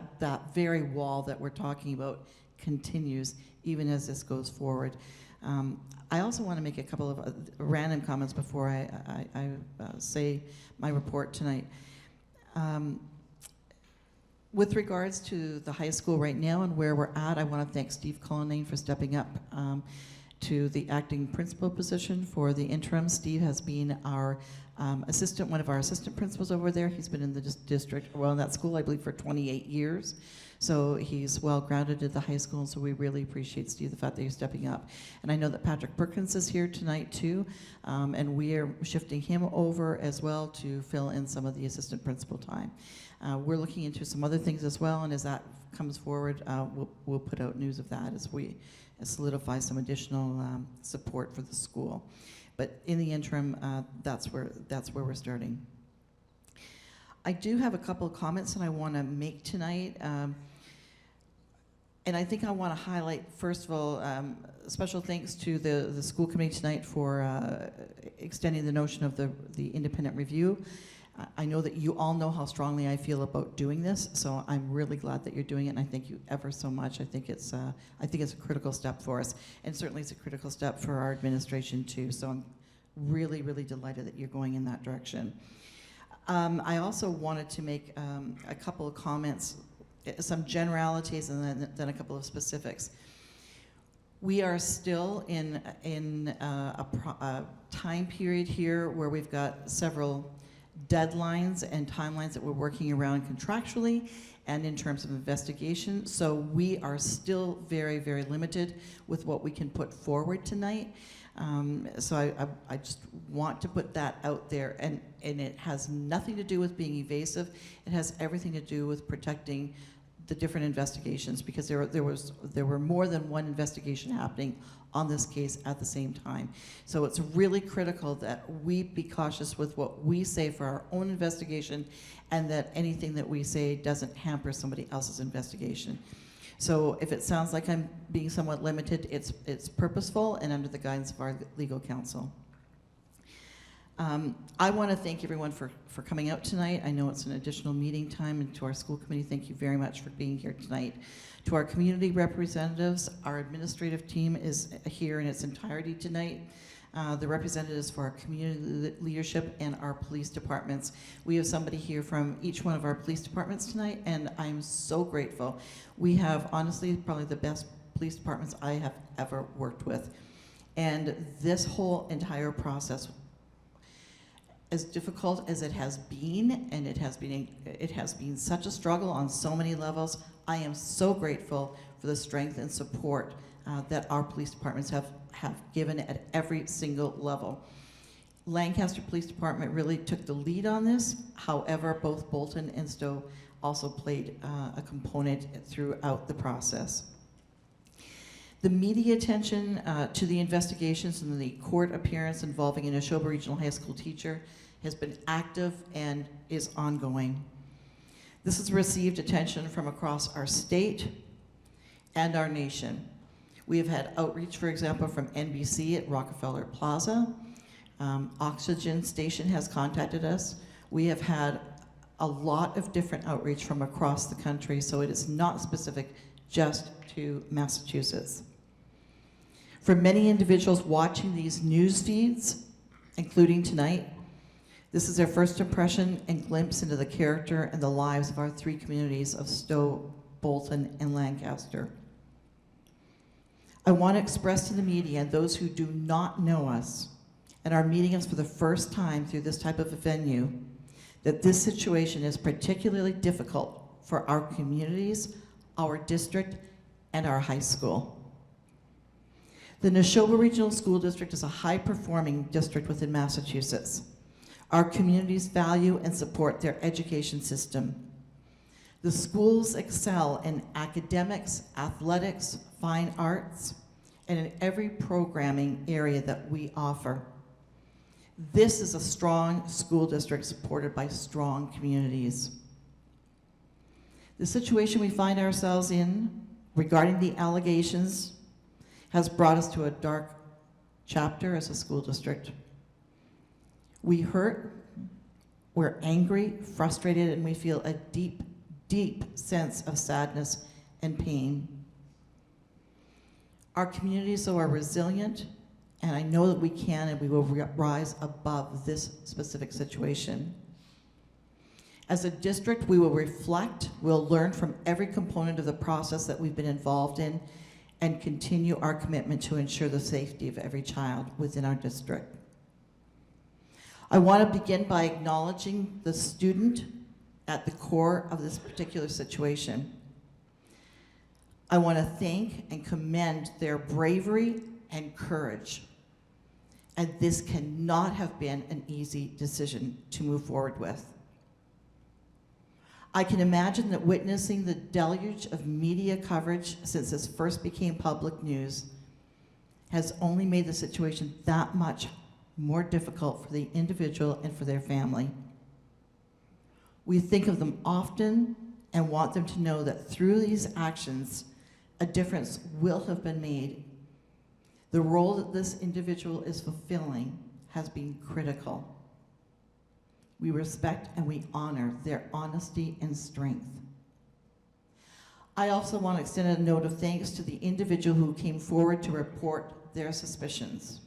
very wall that we're talking about continues even as this goes forward. I also want to make a couple of random comments before I say my report tonight. With regards to the high school right now and where we're at, I want to thank Steve Cullinane for stepping up to the acting principal position for the interim. Steve has been our assistant, one of our assistant principals over there. He's been in the district, well, in that school, I believe, for 28 years. So he's well grounded at the high school, and so we really appreciate, Steve, the fact that you're stepping up. And I know that Patrick Perkins is here tonight too, and we are shifting him over as well to fill in some of the assistant principal time. We're looking into some other things as well, and as that comes forward, we'll put out news of that as we solidify some additional support for the school. But in the interim, that's where we're starting. I do have a couple of comments that I want to make tonight. And I think I want to highlight, first of all, special thanks to the school committee tonight for extending the notion of the independent review. I know that you all know how strongly I feel about doing this, so I'm really glad that you're doing it, and I thank you ever so much. I think it's a critical step for us, and certainly it's a critical step for our administration too. So I'm really, really delighted that you're going in that direction. I also wanted to make a couple of comments, some generalities, and then a couple of specifics. We are still in a time period here where we've got several deadlines and timelines that we're working around contractually and in terms of investigation. So we are still very, very limited with what we can put forward tonight. So I just want to put that out there, and it has nothing to do with being evasive. It has everything to do with protecting the different investigations, because there were more than one investigation happening on this case at the same time. So it's really critical that we be cautious with what we say for our own investigation, and that anything that we say doesn't hamper somebody else's investigation. So if it sounds like I'm being somewhat limited, it's purposeful and under the guidance of our legal counsel. I want to thank everyone for coming out tonight. I know it's an additional meeting time, and to our school committee, thank you very much for being here tonight. To our community representatives, our administrative team is here in its entirety tonight. The representatives for our community leadership and our police departments. We have somebody here from each one of our police departments tonight, and I'm so grateful. We have, honestly, probably the best police departments I have ever worked with. And this whole entire process, as difficult as it has been, and it has been such a struggle on so many levels, I am so grateful for the strength and support that our police departments have given at every single level. Lancaster Police Department really took the lead on this. However, both Bolton and Stowe also played a component throughout the process. The media attention to the investigations and the court appearance involving an Neshoba Regional High School teacher has been active and is ongoing. This has received attention from across our state and our nation. We have had outreach, for example, from NBC at Rockefeller Plaza. Oxygen Station has contacted us. We have had a lot of different outreach from across the country, so it is not specific just to Massachusetts. For many individuals watching these news feeds, including tonight, This is our first impression and glimpse into the character and the lives of our three communities of Stowe, Bolton, and Lancaster. I want to express to the media and those who do not know us and are meeting us for the first time through this type of a venue that this situation is particularly difficult for our communities, our district, and our high school. The Neshoba Regional School District is a high-performing district within Massachusetts. Our communities value and support their education system. The schools excel in academics, athletics, fine arts, and in every programming area that we offer. This is a strong school district supported by strong communities. The situation we find ourselves in regarding the allegations has brought us to a dark chapter as a school district. We hurt, we're angry, frustrated, and we feel a deep, deep sense of sadness and pain. Our communities are resilient, and I know that we can and we will rise above this specific situation. As a district, we will reflect, we'll learn from every component of the process that we've been involved in, and continue our commitment to ensure the safety of every child within our district. I want to begin by acknowledging the student at the core of this particular situation. I want to thank and commend their bravery and courage. And this cannot have been an easy decision to move forward with. I can imagine that witnessing the deluge of media coverage since this first became public news has only made the situation that much more difficult for the individual and for their family. We think of them often and want them to know that through these actions, a difference will have been made. The role that this individual is fulfilling has been critical. We respect and we honor their honesty and strength. I also want to extend a note of thanks to the individual who came forward to report their suspicions.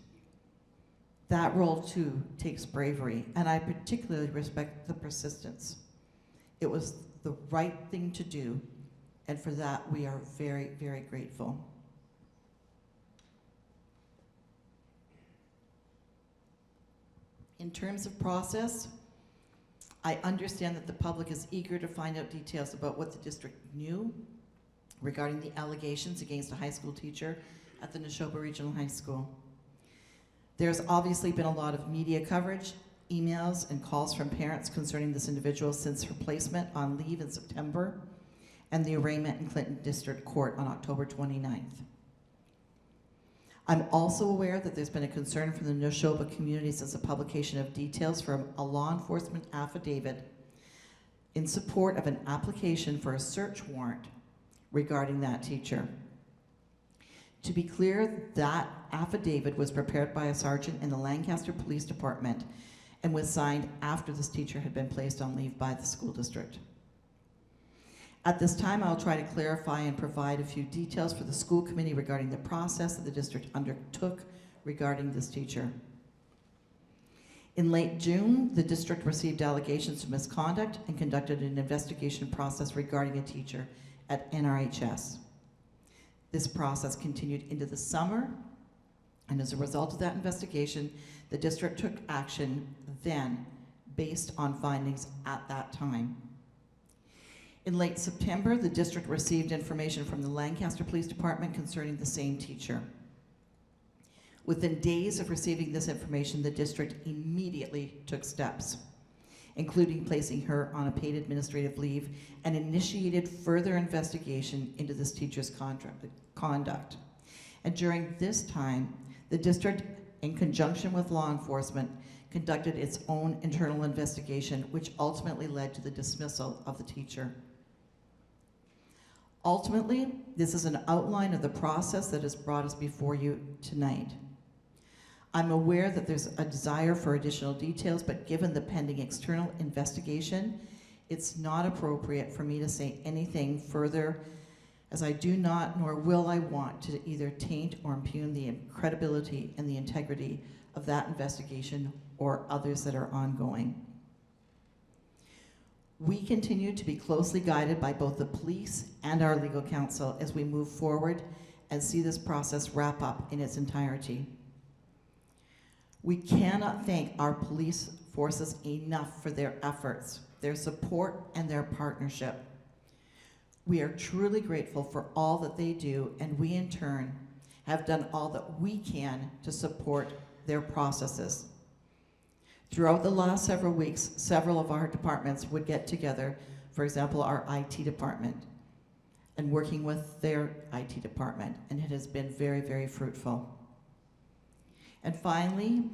That role too takes bravery, and I particularly respect the persistence. It was the right thing to do, and for that we are very, very grateful. In terms of process, I understand that the public is eager to find out details about what the district knew regarding the allegations against a high school teacher at the Neshoba Regional High School. There's obviously been a lot of media coverage, emails, and calls from parents concerning this individual since her placement on leave in September and the arraignment in Clinton District Court on October 29th. I'm also aware that there's been a concern from the Neshoba community since the publication of details from a law enforcement affidavit in support of an application for a search warrant regarding that teacher. To be clear, that affidavit was prepared by a sergeant in the Lancaster Police Department and was signed after this teacher had been placed on leave by the school district. At this time, I'll try to clarify and provide a few details for the school committee regarding the process that the district undertook regarding this teacher. In late June, the district received allegations of misconduct and conducted an investigation process regarding a teacher at NRHS. This process continued into the summer, and as a result of that investigation, the district took action then based on findings at that time. In late September, the district received information from the Lancaster Police Department concerning the same teacher. Within days of receiving this information, the district immediately took steps, including placing her on a paid administrative leave and initiated further investigation into this teacher's conduct. And during this time, the district, in conjunction with law enforcement, conducted its own internal investigation, which ultimately led to the dismissal of the teacher. Ultimately, this is an outline of the process that has brought us before you tonight. I'm aware that there's a desire for additional details, but given the pending external investigation, it's not appropriate for me to say anything further as I do not nor will I want to either taint or impugn the credibility and the integrity of that investigation or others that are ongoing. We continue to be closely guided by both the police and our legal counsel as we move forward and see this process wrap up in its entirety. We cannot thank our police forces enough for their efforts, their support, and their partnership. We are truly grateful for all that they do, and we in turn have done all that we can to support their processes. Throughout the last several weeks, several of our departments would get together, for example, our IT department, and working with their IT department, and it has been very, very fruitful. And finally,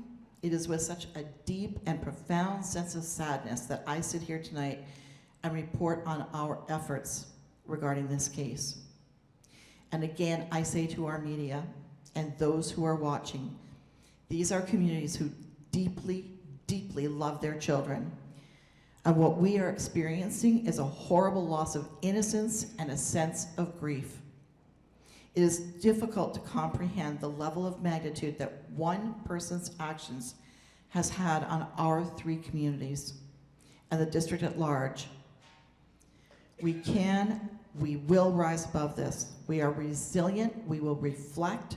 it is with such a deep and profound sense of sadness that I sit here tonight and report on our efforts regarding this case. And again, I say to our media and those who are watching, these are communities who deeply, deeply love their children. And what we are experiencing is a horrible loss of innocence and a sense of grief. It is difficult to comprehend the level of magnitude that one person's actions has had on our 3 communities and the district at large. We will rise above this. We are resilient, we will reflect,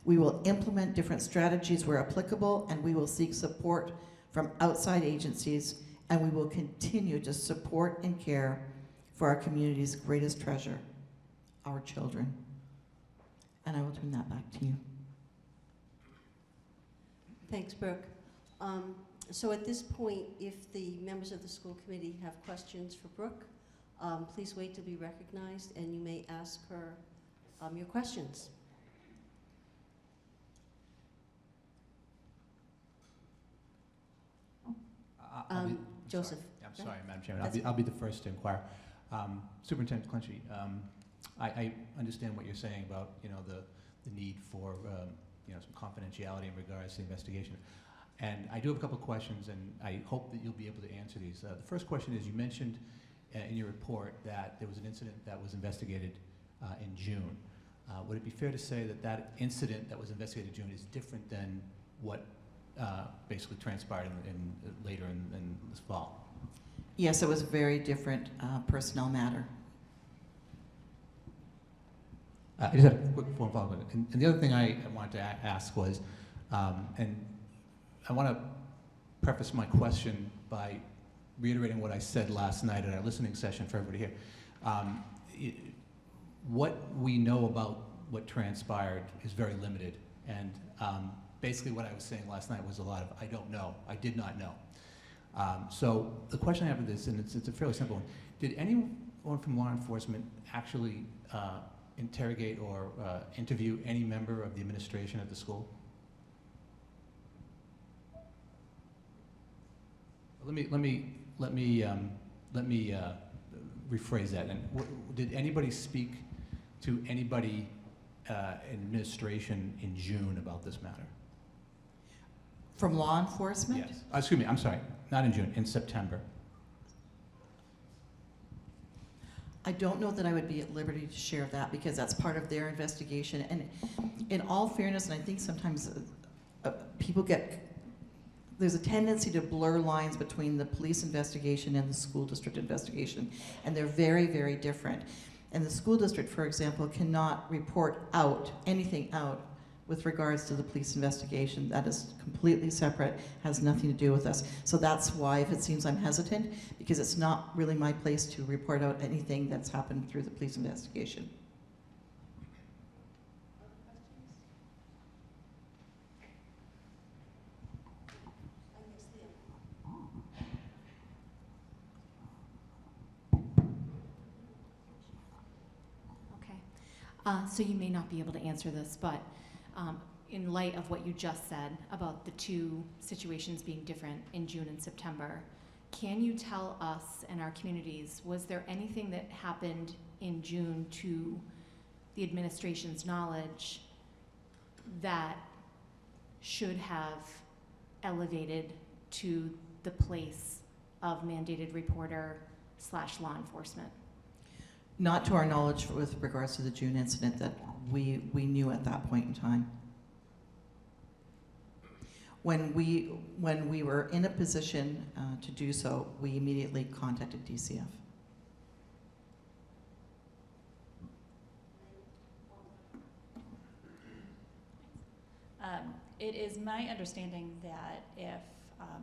we will implement different strategies where applicable, and we will seek support from outside agencies, and we will continue to support and care for our community's greatest treasure, our children. And I will turn that back to you. Thanks, Brooke. So at this point, if the members of the school committee have questions for Brooke, please wait to be recognized, and you may ask her your questions. Joseph. I'm sorry, Madam Chairman. I'll be the first to inquire. Superintendent Clenchey, I understand what you're saying about, the need for, some confidentiality in regards to the investigation. And I do have a couple of questions, and I hope that you'll be able to answer these. The first question is, you mentioned in your report that there was an incident that was investigated in June. Would it be fair to say that that incident that was investigated in June is different than what basically transpired later in this fall? Yes, it was a very different personnel matter. I just had a quick follow-up. And the other thing I wanted to ask was, and I want to preface my question by reiterating what I said last night at our listening session for everybody here. What we know about what transpired is very limited, and basically what I was saying last night was a lot of I don't know, I did not know. So the question I have with this, and it's a fairly simple one, did anyone from law enforcement actually interrogate or interview any member of the administration at the school? Let me rephrase that. And did anybody speak to anybody in administration in June about this matter? From law enforcement? Yes. Excuse me, I'm sorry, not in June, in September. I don't know that I would be at liberty to share that because that's part of their investigation. And in all fairness, and I think sometimes there's a tendency to blur lines between the police investigation and the school district investigation, and they're very, very different. And the school district, for example, cannot report anything out with regards to the police investigation. That is completely separate, has nothing to do with us. So that's why, if it seems I'm hesitant, because it's not really my place to report out anything that's happened through the police investigation. Okay. So you may not be able to answer this, but in light of what you just said about the 2 situations being different in June and September, can you tell us and our communities, was there anything that happened in June to the administration's knowledge that should have elevated to the place of mandated reporter / law enforcement? Not to our knowledge with regards to the June incident that we knew at that point in time. When we were in a position to do so, we immediately contacted DCF. It is my understanding that if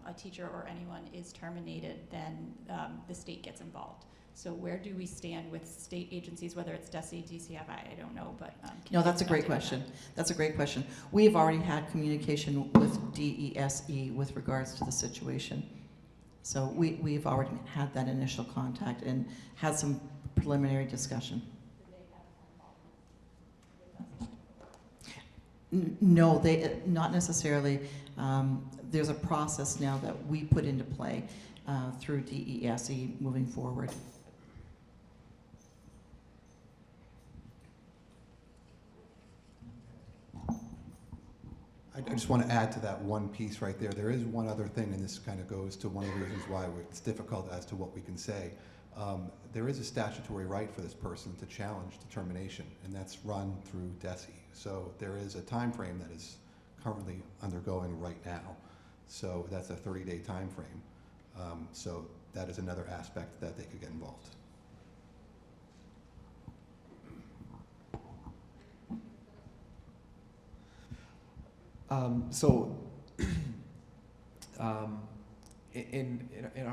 a teacher or anyone is terminated, then the state gets involved. So where do we stand with state agencies, whether it's DESE, DCF, I don't know, but. No, that's a great question. That's a great question. We have already had communication with DESE with regards to the situation. So we've already had that initial contact and had some preliminary discussion. No, they not necessarily. There's a process now that we put into play through DESE moving forward. I just want to add to that one piece right there. There is one other thing, and this kind of goes to one of the reasons why it's difficult as to what we can say. There is a statutory right for this person to challenge the termination, and that's run through DESE. So there is a time frame that is currently undergoing right now. So that's a 30-day time frame. So that is another aspect that they could get involved. In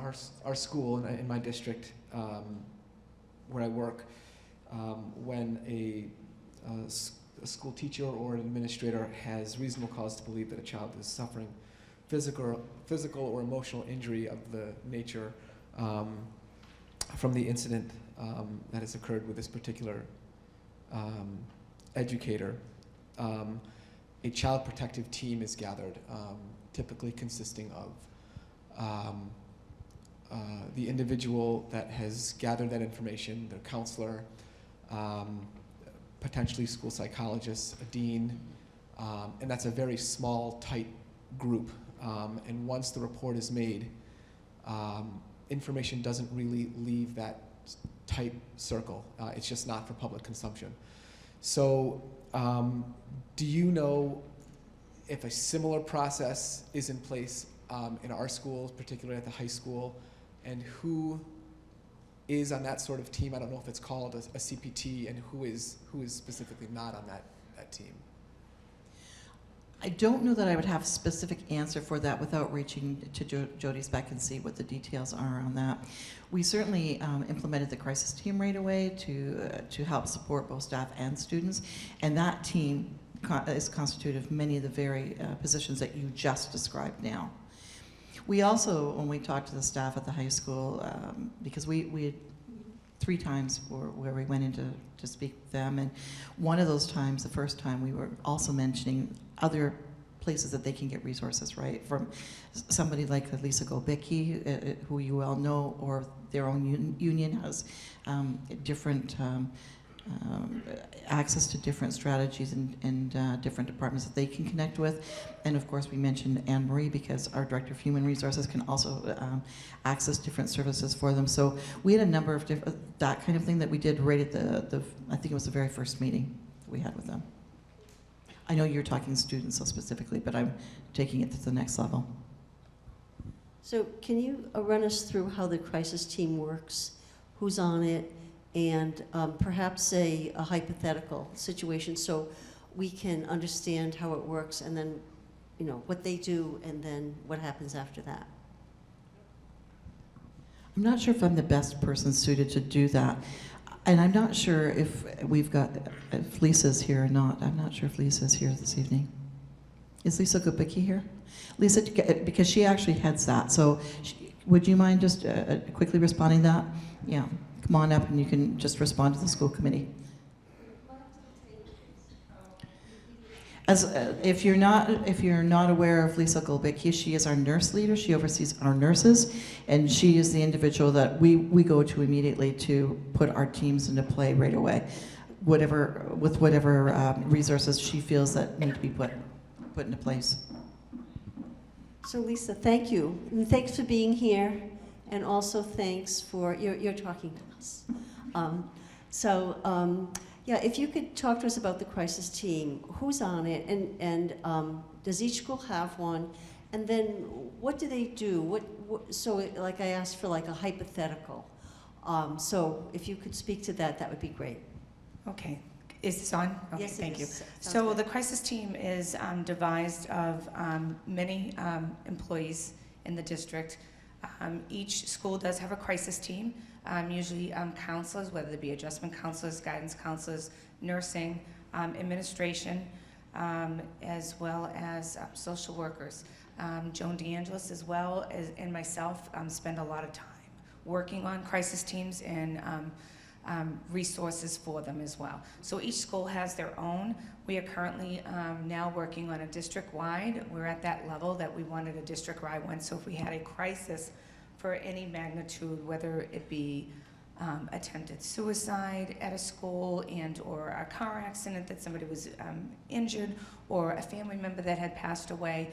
our school, in my district, where I work, when a school teacher or an administrator has reasonable cause to believe that a child is suffering physical or emotional injury of the nature from the incident that has occurred with this particular educator, a child protective team is gathered, typically consisting of the individual that has gathered that information, their counselor, potentially school psychologists, a dean, and that's a very small, tight group. And once the report is made, information doesn't really leave that tight circle. It's just not for public consumption. So do you know if a similar process is in place in our schools, particularly at the high school, and who is on that sort of team? I don't know if it's called a CPT, and who is specifically not on that team. I don't know that I would have a specific answer for that without reaching to Jody Speck and see what the details are on that. We certainly implemented the crisis team right away to help support both staff and students, and that team is constituted of many of the very positions that you just described now. We also, when we talked to the staff at the high school, because we had 3 times where we went in to speak with them, and one of those times, the first time, we were also mentioning other places that they can get resources, right? From somebody like Lisa Golbicki, who you all know, or their own union has different access to different strategies and different departments that they can connect with. And of course, we mentioned Anne Marie because our Director of Human Resources can also access different services for them. So we had a number of that kind of thing that we did right at the I think it was the very first meeting we had with them. I know you're talking students so specifically, but I'm taking it to the next level. So can you run us through how the crisis team works, who's on it, and perhaps a hypothetical situation so we can understand how it works, and then, you know, what they do, and then what happens after that? I'm not sure if I'm the best person suited to do that. And I'm not sure if if Lisa's here or not. I'm not sure if Lisa's here this evening. Is Lisa Gubicki here? Lisa, because she actually heads that. So would you mind just quickly responding to that? Yeah, come on up and you can just respond to the school committee. As if you're not aware of Lisa Golbicki, she is our nurse leader. She oversees our nurses, and she is the individual that we go to immediately to put our teams into play right away, whatever resources she feels that need to be put into place. So Lisa, thank you. And thanks for being here, and also thanks for, you're talking to us. So, yeah, if you could talk to us about the crisis team, who's on it, and does each school have one? And then what do they do? So, like I asked for like a hypothetical. So if you could speak to that, that would be great. Okay. Is this on? Okay, Yes, it thank you. is. Sounds So good. the crisis team is devised of many employees in the district. Each school does have a crisis team, usually counselors, whether they be adjustment counselors, guidance counselors, nursing, administration, as well as social workers. Joan DeAngelis as well as, and myself spend a lot of time working on crisis teams and resources for them as well. So each school has their own. We are currently now working on a district-wide. We're at that level that we wanted a district-wide one. So if we had a crisis for any magnitude, whether it be attempted suicide at a school and or a car accident that somebody was injured, or a family member that had passed away,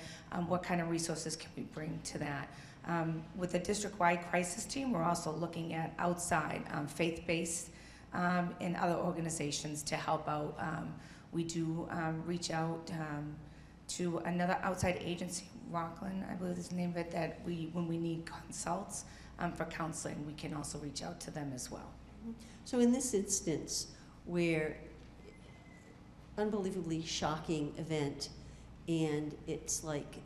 what kind of resources can we bring to that? With the district-wide crisis team, we're also looking at outside, faith-based and other organizations to help out. We do reach out to another outside agency, Rockland, I believe is the name of it, that when we need consults for counseling, we can also reach out to them as well. So in this instance, where unbelievably shocking event, and it's like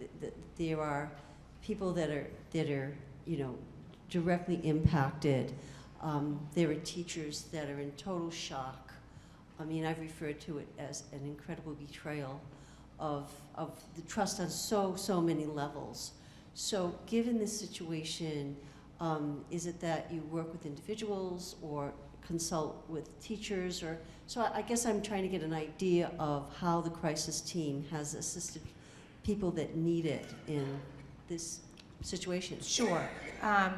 there are people that are directly impacted. There are teachers that are in total shock. I mean, I've referred to it as an incredible betrayal of the trust on so many levels. So given this situation, is it that you work with individuals or consult with teachers? Or so I guess I'm trying to get an idea of how the crisis team has assisted people that need it in this situation. Sure.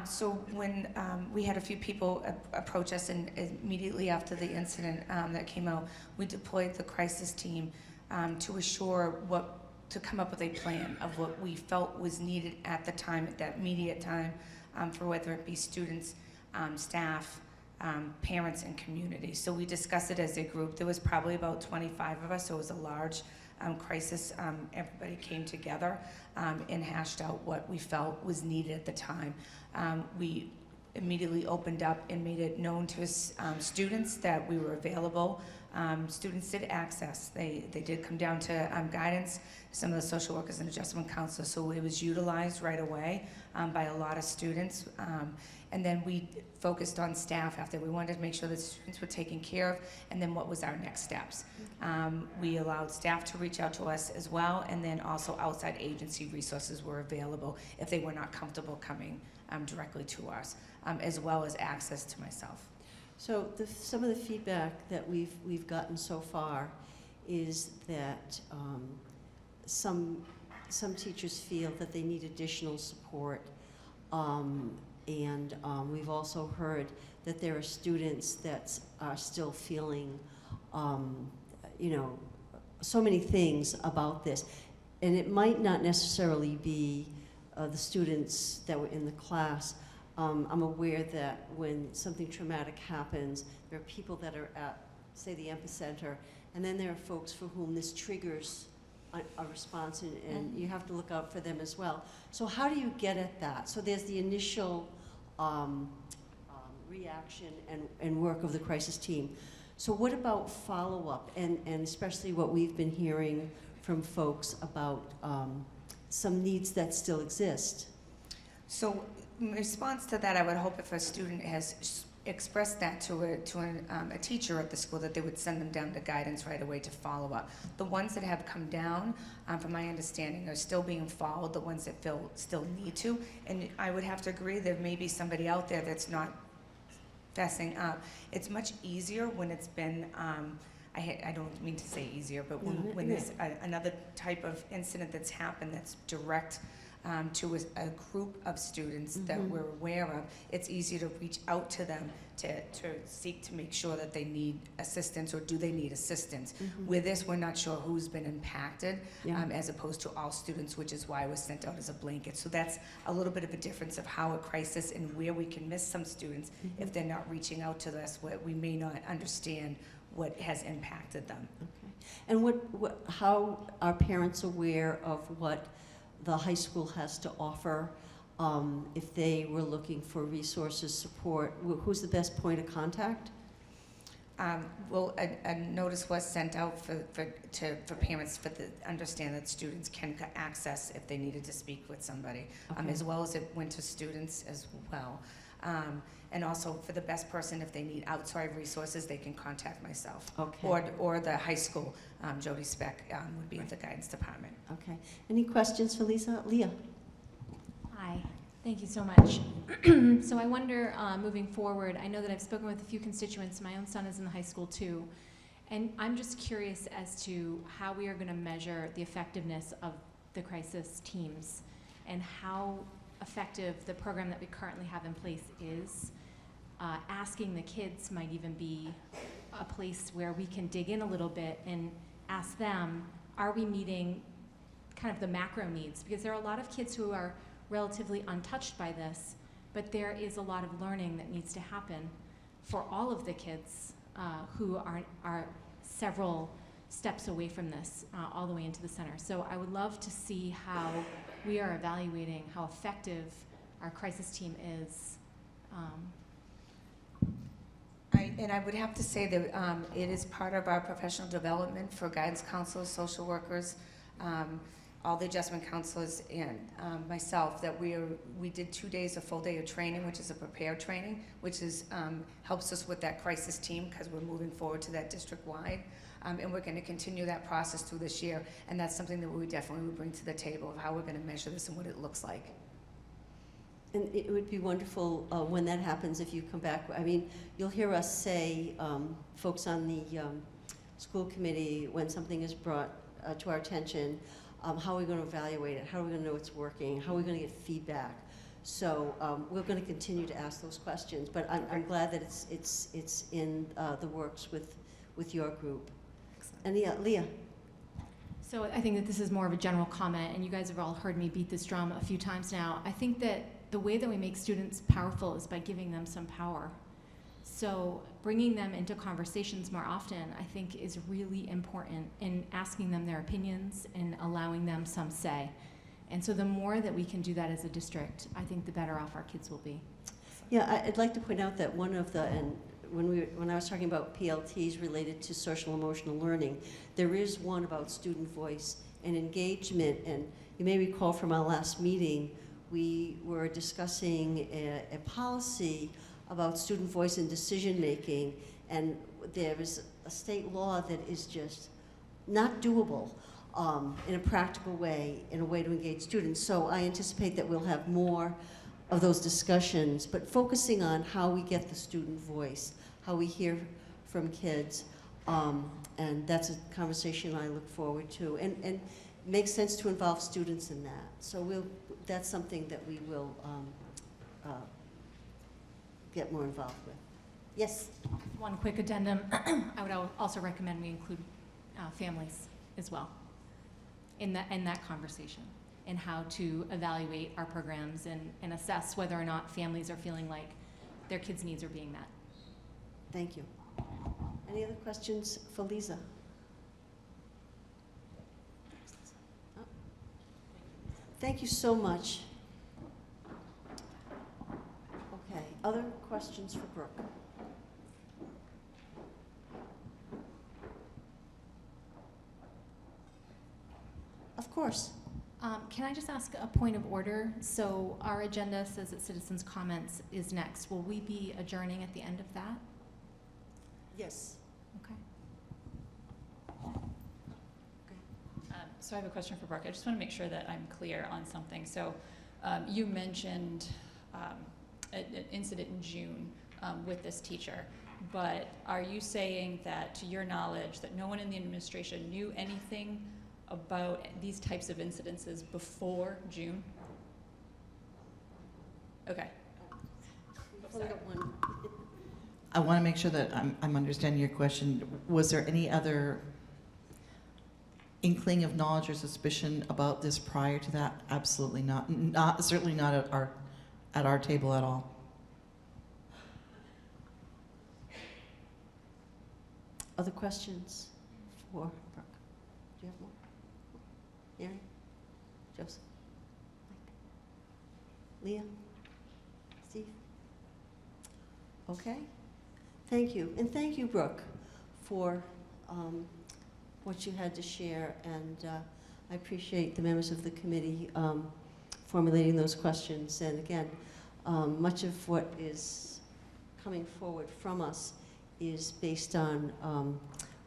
So when we had a few people approach us, and immediately after the incident that came out, we deployed the crisis team to assure to come up with a plan of what we felt was needed at the time, at that immediate time, for whether it be students, staff, parents, and community. So we discussed it as a group. There was probably about 25 of us, so it was a large crisis. Everybody came together and hashed out what we felt was needed at the time. We immediately opened up and made it known to students that we were available. Students did access. They did come down to guidance, some of the social workers and adjustment counselors, so it was utilized right away by a lot of students. And then we focused on staff after. We wanted to make sure that students were taken care of, and then what was our next steps. We allowed staff to reach out to us as well, and then also outside agency resources were available if they were not comfortable coming directly to us, as well as access to myself. So some of the feedback that we've gotten so far is that some teachers feel that they need additional support, and we've also heard that there are students that are still feeling, so many things about this, and it might not necessarily be the students that were in the class. I'm aware that when something traumatic happens, there are people that are at, say, the epicenter, and then there are folks for whom this triggers a response, and you have to look out for them as well. So how do you get at that? So there's the initial reaction and work of the crisis team. So what about follow-up, and especially what we've been hearing from folks about some needs that still exist? So in response to that, I would hope if a student has expressed that to a teacher at the school, that they would send them down to guidance right away to follow up. The ones that have come down, from my understanding, are still being followed, the ones that still need to. And I would have to agree there may be somebody out there that's not fessing up. It's much easier when it's been, I don't mean to say easier, but when there's another type of incident that's happened that's direct to a group of students that we're aware of, it's easier to reach out to them to seek to make sure that they need assistance or do they need assistance. With this, we're not sure who's been impacted as opposed to all students, which is why it was sent out as a blanket. So that's a little bit of a difference of how a crisis and where we can miss some students if they're not reaching out to us, where we may not understand what has impacted them. Okay. And how are parents aware of what the high school has to offer? If they were looking for resources, support, who's the best point of contact? Well, a notice was sent out for parents to understand that students can access if they needed to speak with somebody, as well as it went to students as well. And also for the best person, if they need outside resources, they can contact myself. Or the high school, Jody Speck would be in the guidance department. Okay. Any questions for Lisa? Leah? Hi, thank you so much. So I wonder, moving forward, I know that I've spoken with a few constituents. My own son is in the high school too. And I'm just curious as to how we are going to measure the effectiveness of the crisis teams and how effective the program that we currently have in place is. Asking the kids might even be a place where we can dig in a little bit and ask them, are we meeting kind of the macro needs? Because there are a lot of kids who are relatively untouched by this, but there is a lot of learning that needs to happen for all of the kids who are several steps away from this, all the way into the center. So I would love to see how we are evaluating how effective our crisis team is. And I would have to say that it is part of our professional development for guidance counselors, social workers, all the adjustment counselors, and myself, that we did 2 days, a full day of training, which is a prepare training, which is helps us with that crisis team because we're moving forward to that district-wide. And we're going to continue that process through this year, and that's something that we definitely would bring to the table of how we're going to measure this and what it looks like. And it would be wonderful when that happens if you come back. I mean, you'll hear us say, folks on the school committee, when something is brought to our attention, how are we going to evaluate it? How are we going to know it's working? How are we going to get feedback? So we're going to continue to ask those questions, but I'm glad that it's in the works with your group. And Leah. So I think that this is more of a general comment, and you guys have all heard me beat this drum a few times now. I think that the way that we make students powerful is by giving them some power. So bringing them into conversations more often, I think, is really important in asking them their opinions and allowing them some say. And so the more that we can do that as a district, I think the better off our kids will be. Yeah, I'd like to point out that one of the, and when I was talking about PLTs related to social emotional learning, there is one about student voice and engagement. And you may recall from our last meeting, we were discussing a policy about student voice in decision making, and there is a state law that is just not doable in a practical way, in a way to engage students. So I anticipate that we'll have more of those discussions, but focusing on how we get the student voice, how we hear from kids, and that's a conversation I look forward to. And it makes sense to involve students in that. So that's something that we will get more involved with. Yes? One quick addendum. I would also recommend we include families as well in that conversation, and how to evaluate our programs and assess whether or not families are feeling like their kids' needs are being met. Thank you. Any other questions for Lisa? Oh. Thank you so much. Okay, other questions for Brooke? Of course. Can I just ask a point of order? So our agenda says that citizens' comments is next. Will we be adjourning at the end of that? Yes. Okay. So I have a question for Brooke. I just want to make sure that I'm clear on something. So you mentioned an incident in June with this teacher, but are you saying that, to your knowledge, that no one in the administration knew anything about these types of incidences before June? Okay. We've only got one. I want to make sure that I'm understanding your question. Was there any other inkling of knowledge or suspicion about this prior to that? Absolutely not. Certainly not at our table at all. Other questions for Brooke? Do you have more? Mary? Joseph? Mike? Leah? Steve? Okay. Thank you. And thank you, Brooke, for what you had to share. And I appreciate the members of the committee formulating those questions. And again, much of what is coming forward from us is based on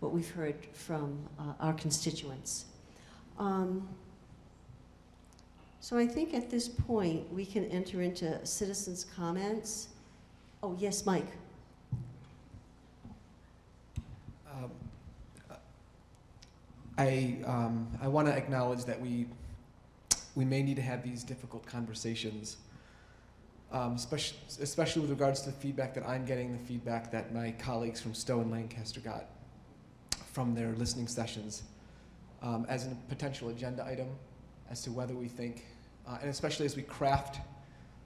what we've heard from our constituents. So I think at this point, we can enter into citizens' comments. Oh, yes, Mike. I want to acknowledge that we may need to have these difficult conversations, especially with regards to the feedback that I'm getting, the feedback that my colleagues from Stowe and Lancaster got from their listening sessions, as a potential agenda item as to whether we think, and especially as we craft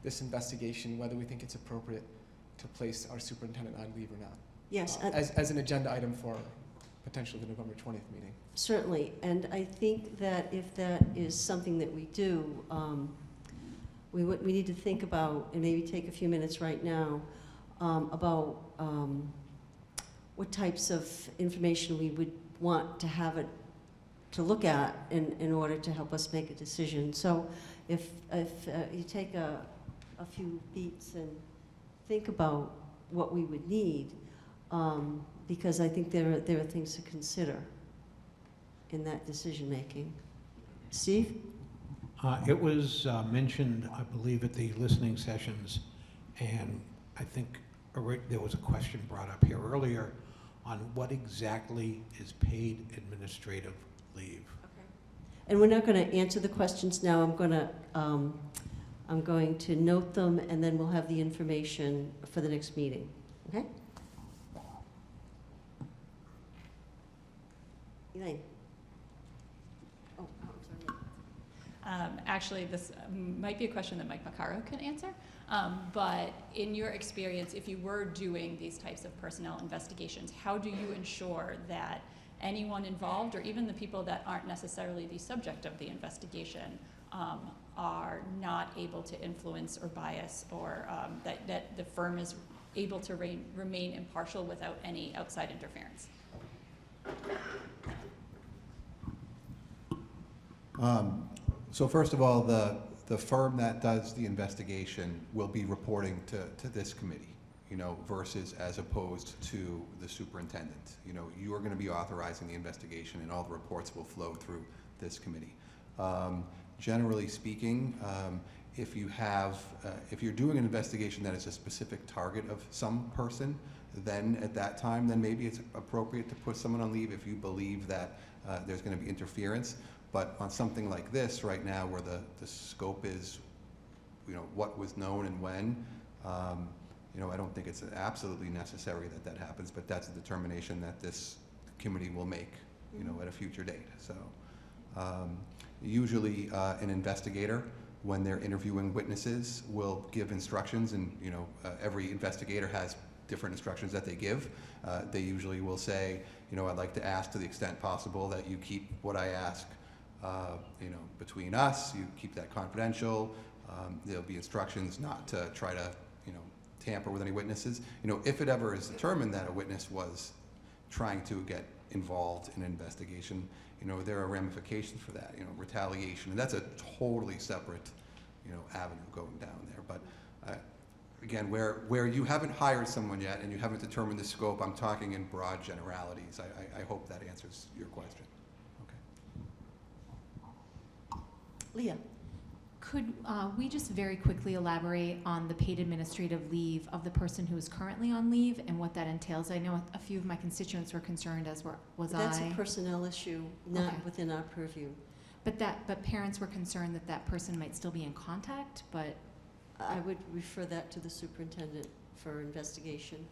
this investigation, whether we think it's appropriate to place our superintendent on leave or not. Yes. As an agenda item for potentially the November 20th meeting. Certainly, and I think that if that is something that we do, we need to think about, and maybe take a few minutes right now, about what types of information we would want to have it to look at in order to help us make a decision. So if you take a few beats and think about what we would need, because I think there are things to consider in that decision making. Steve? It was mentioned, I believe, at the listening sessions, and I think there was a question brought up here earlier on what exactly is paid administrative leave. Okay. And we're not going to answer the questions now. I'm going to note them, and then we'll have the information for the next meeting. Okay? Elaine? Oh, I'm sorry. Actually, this might be a question that Mike Maccaro can answer. But in your experience, if you were doing these types of personnel investigations, how do you ensure that anyone involved, or even the people that aren't necessarily the subject of the investigation, are not able to influence or bias, or that the firm is able to remain impartial without any outside interference? So first of all, the firm that does the investigation will be reporting to this committee, versus as opposed to the superintendent. You are going to be authorizing the investigation, and all the reports will flow through this committee. Generally speaking, if you're doing an investigation that is a specific target of some person, then at that time, then maybe it's appropriate to put someone on leave if you believe that there's going to be interference. But on something like this right now, where the scope is, what was known and when, I don't think it's absolutely necessary that happens, but that's a determination that this committee will make, at a future date. So usually an investigator, when they're interviewing witnesses, will give instructions, and every investigator has different instructions that they give. They usually will say, I'd like to ask, to the extent possible, that you keep what I ask between us, you keep that confidential. There'll be instructions not to try to, tamper with any witnesses. If it ever is determined that a witness was trying to get involved in an investigation, there are ramifications for that, retaliation. And that's a totally separate, avenue going down there. But again, where you haven't hired someone yet and you haven't determined the scope, I'm talking in broad generalities. I hope that answers your question. Leah? Could we just very quickly elaborate on the paid administrative leave of the person who is currently on leave and what that entails? I know a few of my constituents were concerned, as was I. That's a personnel issue, not Okay. within our purview. But parents were concerned that person might still be in contact, but I would refer that to the superintendent for investigation.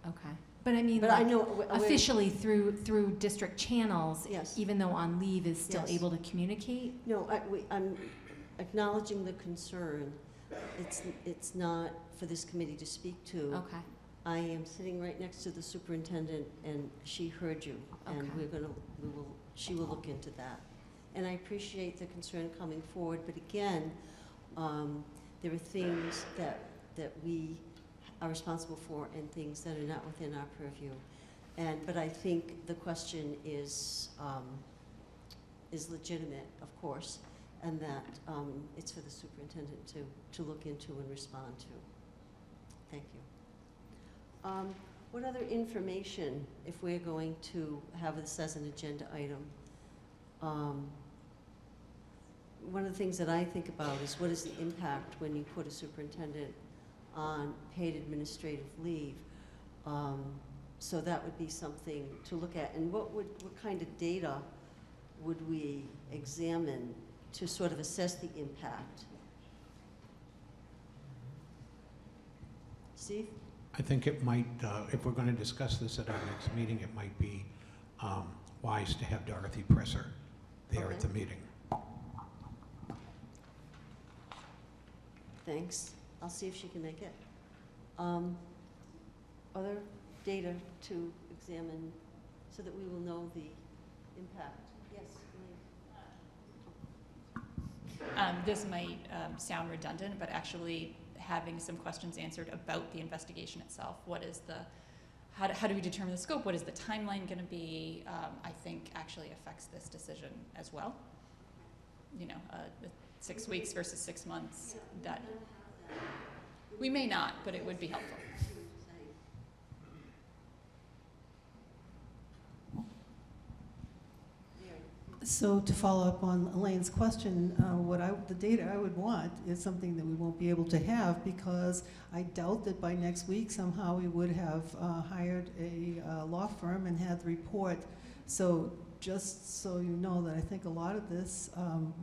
Okay. But I mean, But I like, know, we're- officially through district channels, Yes. even though on leave, is still Yes. able to communicate? No, I'm acknowledging the concern. It's not for this committee to speak to. Okay. I am sitting right next to the superintendent, and she heard you, and Okay. she will look into that. And I appreciate the concern coming forward, but again, there are things that we are responsible for and things that are not within our purview. But I think the question is legitimate, of course, and that it's for the superintendent to look into and respond to. Thank you. What other information, if we're going to have this as an agenda item? One of the things that I think about is what is the impact when you put a superintendent on paid administrative leave? So that would be something to look at. And what kind of data would we examine to sort of assess the impact? Steve? I think it might, if we're going to discuss this at our next meeting, it might be wise to have Dorothy Presser there at the meeting. Thanks. I'll see if she can make it. Other data to examine so that we will know the impact. Yes, Elaine. This might sound redundant, but actually having some questions answered about the investigation itself. What is the, how do we determine the scope? What is the timeline going to be? I think actually affects this decision as well. You know, 6 weeks versus 6 months. That we may not, but it would be helpful. So to follow up on Elaine's question, the data I would want is something that we won't be able to have because I doubt that by next week somehow we would have hired a law firm and had the report. So just so you know that I think a lot of this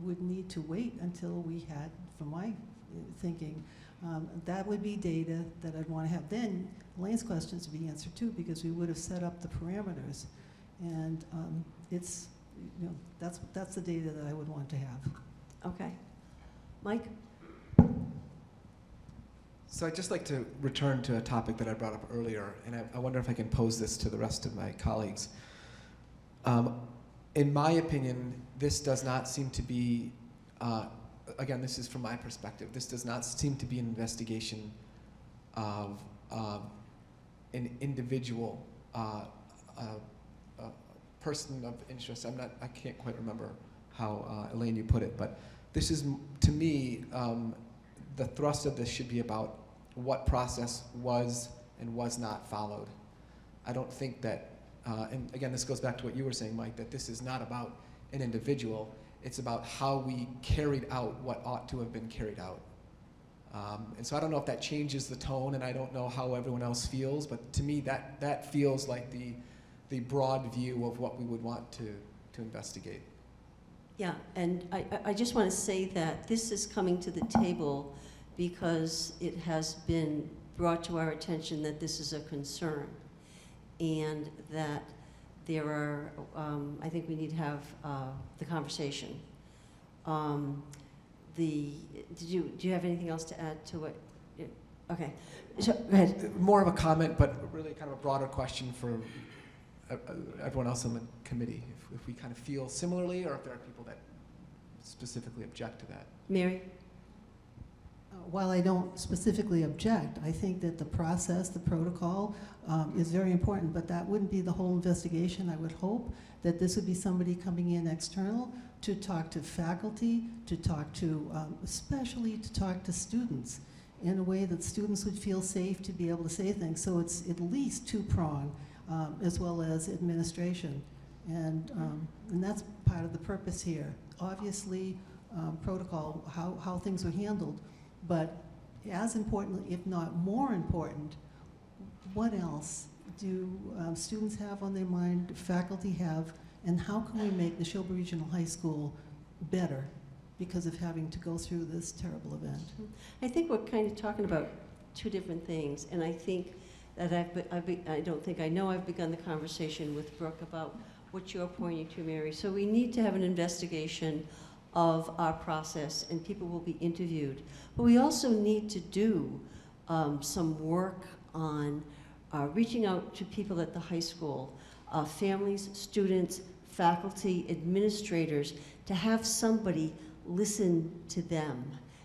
would need to wait until we had, from my thinking, that would be data that I'd want to have. Then Elaine's questions would be answered too because we would have set up the parameters. And it's, you know, that's the data that I would want to have. Okay. Mike? So I'd just like to return to a topic that I brought up earlier, and I wonder if I can pose this to the rest of my colleagues. In my opinion, this does not seem to be, again, this is from my perspective, this does not seem to be an investigation of an individual person of interest. I can't quite remember how, Elaine, you put it, but this is, to me, the thrust of this should be about what process was and was not followed. I don't think that, and again, this goes back to what you were saying, Mike, that this is not about an individual, it's about how we carried out what ought to have been carried out. And so I don't know if that changes the tone, and I don't know how everyone else feels, but to me that feels like the broad view of what we would want to investigate. Yeah, and I just want to say that this is coming to the table because it has been brought to our attention that this is a concern and that there are, I think we need to have the conversation. Do you have anything else to add to it? Okay, so, go ahead. More of a comment, but really kind of a broader question for everyone else on the committee, if we kind of feel similarly or if there are people that specifically object to that. Mary? While I don't specifically object, I think that the process, the protocol is very important, but that wouldn't be the whole investigation. I would hope that this would be somebody coming in external to talk to faculty, to talk to, especially to talk to students in a way that students would feel safe to be able to say things. So it's at least two-pronged. As well as administration. And that's part of the purpose here. Obviously, protocol, how things are handled, but as importantly, if not more important, what else do students have on their mind, faculty have, and how can we make the Neshoba Regional High School better because of having to go through this terrible event. I think we're kind of talking about two different things, and I think that I don't think I know I've begun the conversation with Brooke about what you're pointing to, Mary. So we need to have an investigation of our process, and people will be interviewed. But we also need to do some work on reaching out to people at the high school, families, students, faculty, administrators, to have somebody listen to them.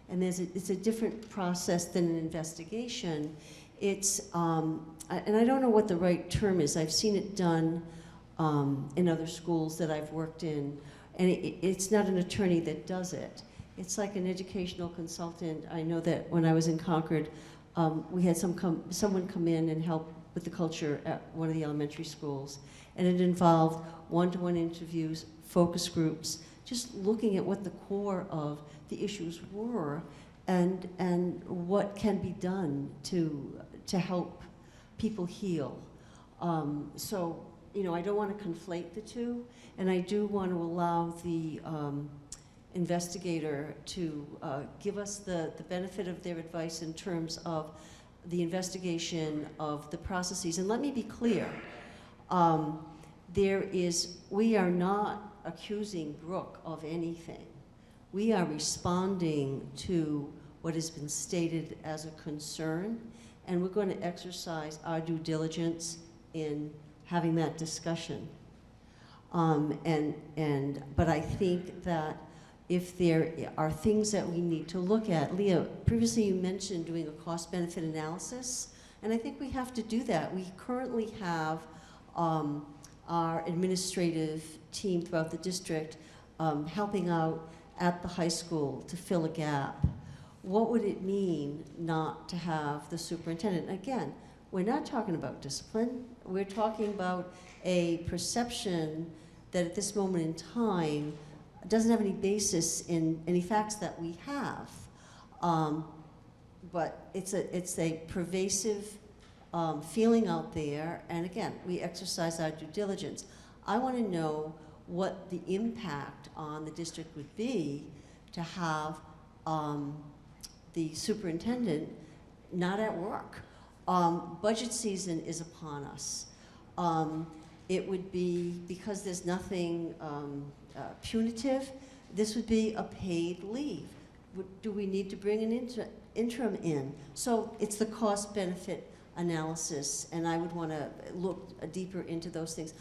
And it's a different process than an investigation. It's, and I don't know what the right term is. I've seen it done in other schools that I've worked in, and it's not an attorney that does it. It's like an educational consultant. I know that when I was in Concord, we had someone come in and help with the culture at one of the elementary schools, and it involved one-to-one interviews, focus groups, just looking at what the core of the issues were and what can be done to help people heal. So, you know, I don't want to conflate the two, and I do want to allow the investigator to give us the benefit of their advice in terms of the investigation of the processes. And let me be clear, we are not accusing Brooke of anything. We are responding to what has been stated as a concern, and we're going to exercise our due diligence in having that discussion. But I think that if there are things that we need to look at, Leah, previously you mentioned doing a cost-benefit analysis, and I think we have to do that. We currently have our administrative team throughout the district helping out at the high school to fill a gap. What would it mean not to have the superintendent? Again, we're not talking about discipline. We're talking about a perception that at this moment in time doesn't have any basis in any facts that we have. But it's a pervasive feeling out there, and again, we exercise our due diligence. I want to know what the impact on the district would be to have the superintendent not at work. Budget season is upon us. It would be, because there's nothing punitive, this would be a paid leave. Do we need to bring an interim in? So it's the cost-benefit analysis, and I would want to look deeper into those things.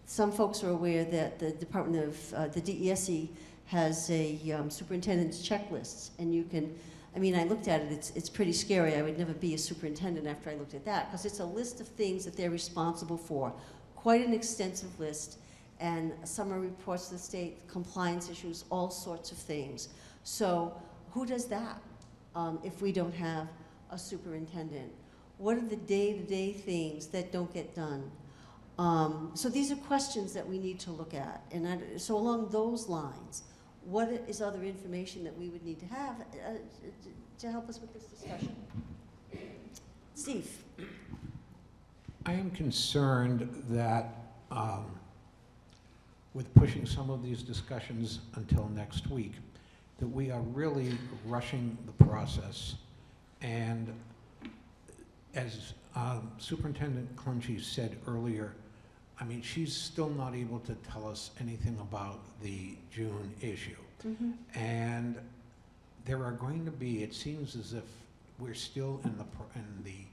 Some folks are aware that the Department of, the DESE has a superintendent's checklists, and you can, I mean, I looked at it, it's pretty scary. I would never be a superintendent after I looked at that, because it's a list of things that they're responsible for. Quite an extensive list, and summary reports to the state, compliance issues, all sorts of things. So who does that if we don't have a superintendent? What are the day-to-day things that don't get done? So these are questions that we need to look at. And so along those lines, what is other information that we would need to have to help us with this discussion? Steve. I am concerned that with pushing some of these discussions until next week, that we are really rushing the process. And as Superintendent Clunchy said earlier, I mean, she's still not able to tell us anything about the June issue. Mm-hmm. And there are going to be, it seems as if we're still in the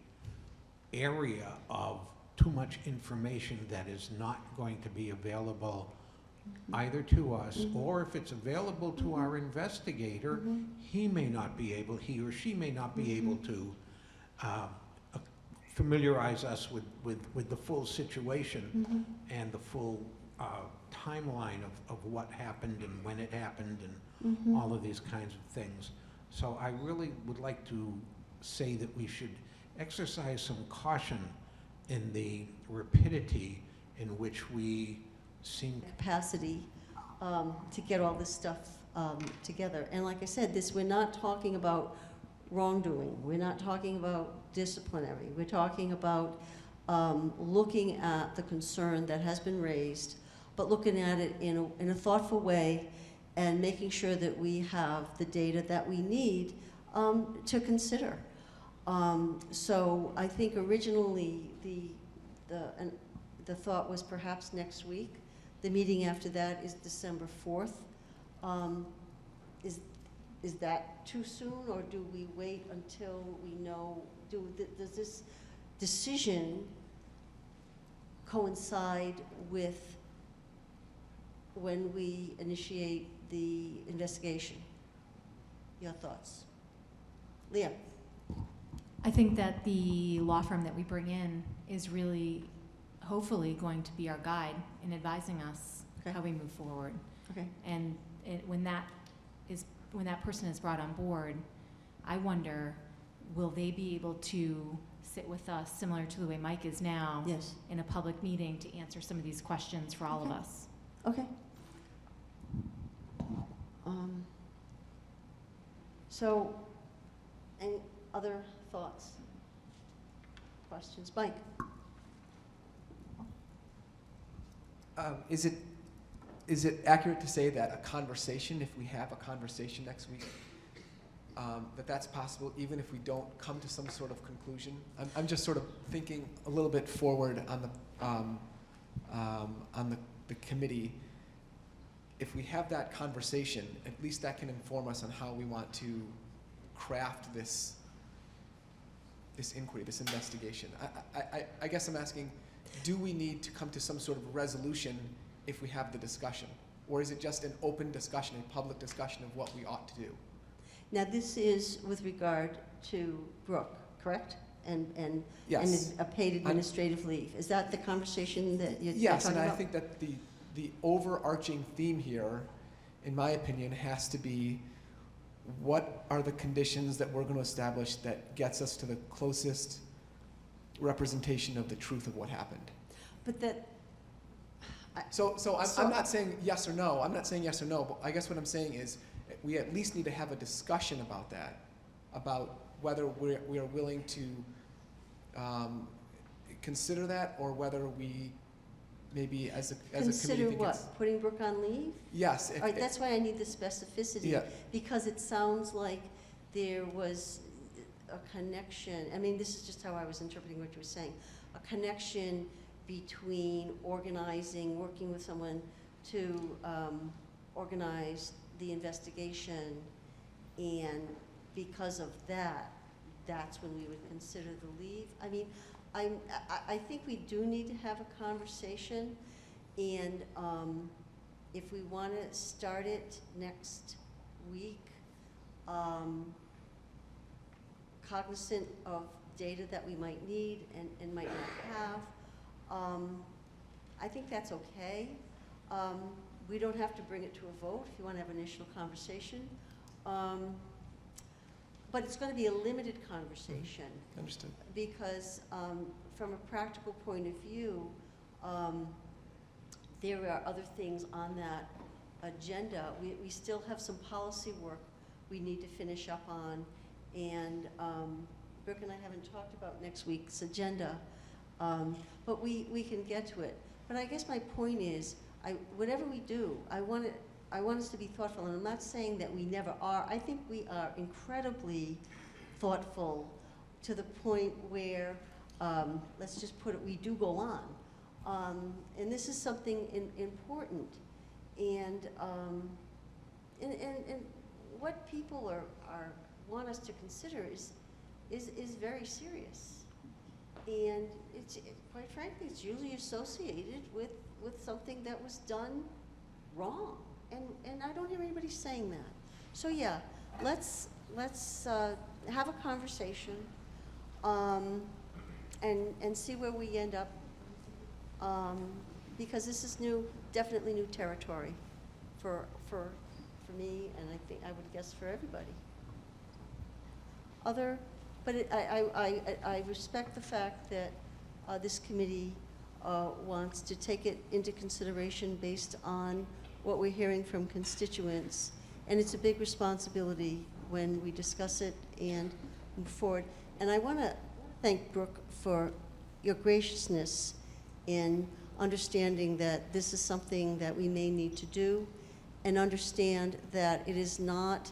area of too much information that is not going to be available either to us, or if it's available to our investigator, he or she may not be able to familiarize us with the full situation and the full timeline of what happened and when it happened and all of these kinds of things. So I really would like to say that we should exercise some caution in the rapidity in which we seem capacity to get all this stuff together. And like I said, we're not talking about wrongdoing. We're not talking about disciplinary. We're talking about looking at the concern that has been raised, but looking at it in a thoughtful way and making sure that we have the data that we need to consider. So I think originally the thought was perhaps next week. The meeting after that is December 4th. Is that too soon, or do we wait until we know, does this decision coincide with when we initiate the investigation? Your thoughts? Leah? I think that the law firm that we bring in is really, hopefully, going to be our guide in advising us how we move forward. Okay. And when that person is brought on board, I wonder, will they be able to sit with us similar to the way Mike is now Yes. in a public meeting to answer some of these questions for all of us? Okay. So, any other thoughts, questions? Mike? Is it accurate to say that a conversation, if we have a conversation next week, that's possible even if we don't come to some sort of conclusion? I'm just sort of thinking a little bit forward on the committee. If we have that conversation, at least that can inform us on how we want to craft this inquiry, this investigation. I guess I'm asking, do we need to come to some sort of resolution if we have the discussion? Or is it just an open discussion, a public discussion of what we ought to do? Now, this is with regard to Brooke, correct? And Yes. a paid administrative leave. Is that the conversation that you're Yes, talking and I about? think that the overarching theme here, in my opinion, has to be what are the conditions that we're going to establish that gets us to the closest representation of the truth of what happened. But that, So I'm not saying yes or no. I'm not saying yes or no, but I guess what I'm saying is we at least need to have a discussion about that, about whether we are willing to consider that, or whether we maybe as a committee consider think what? it's- Putting Brooke on leave? Yes. All right, that's why I need the specificity. Yeah. Because it sounds like there was a connection. I mean, this is just how I was interpreting what you were saying. A connection between organizing, working with someone to organize the investigation, and because of that, that's when we would consider the leave. I mean, I think we do need to have a conversation, and if we want to start it next week, cognizant of data that we might need and might not have, I think that's okay. We don't have to bring it to a vote if you want to have an initial conversation. But it's going to be a limited conversation. Understood. Because from a practical point of view, there are other things on that agenda. We still have some policy work we need to finish up on, and Brooke and I haven't talked about next week's agenda, but we can get to it. But I guess my point is, whatever we do, I want us to be thoughtful, and I'm not saying that we never are. I think we are incredibly thoughtful to the point where, let's just put it, we do go on. And this is something important. And what people want us to consider is very serious. And quite frankly, it's usually associated with something that was done wrong. And I don't hear anybody saying that. So yeah, let's have a conversation and see where we end up, because this is definitely new territory for me, and I would guess for everybody. But I respect the fact that this committee wants to take it into consideration based on what we're hearing from constituents, and it's a big responsibility when we discuss it and move forward. And I want to thank Brooke for your graciousness in understanding that this is something that we may need to do, and understand that it is not,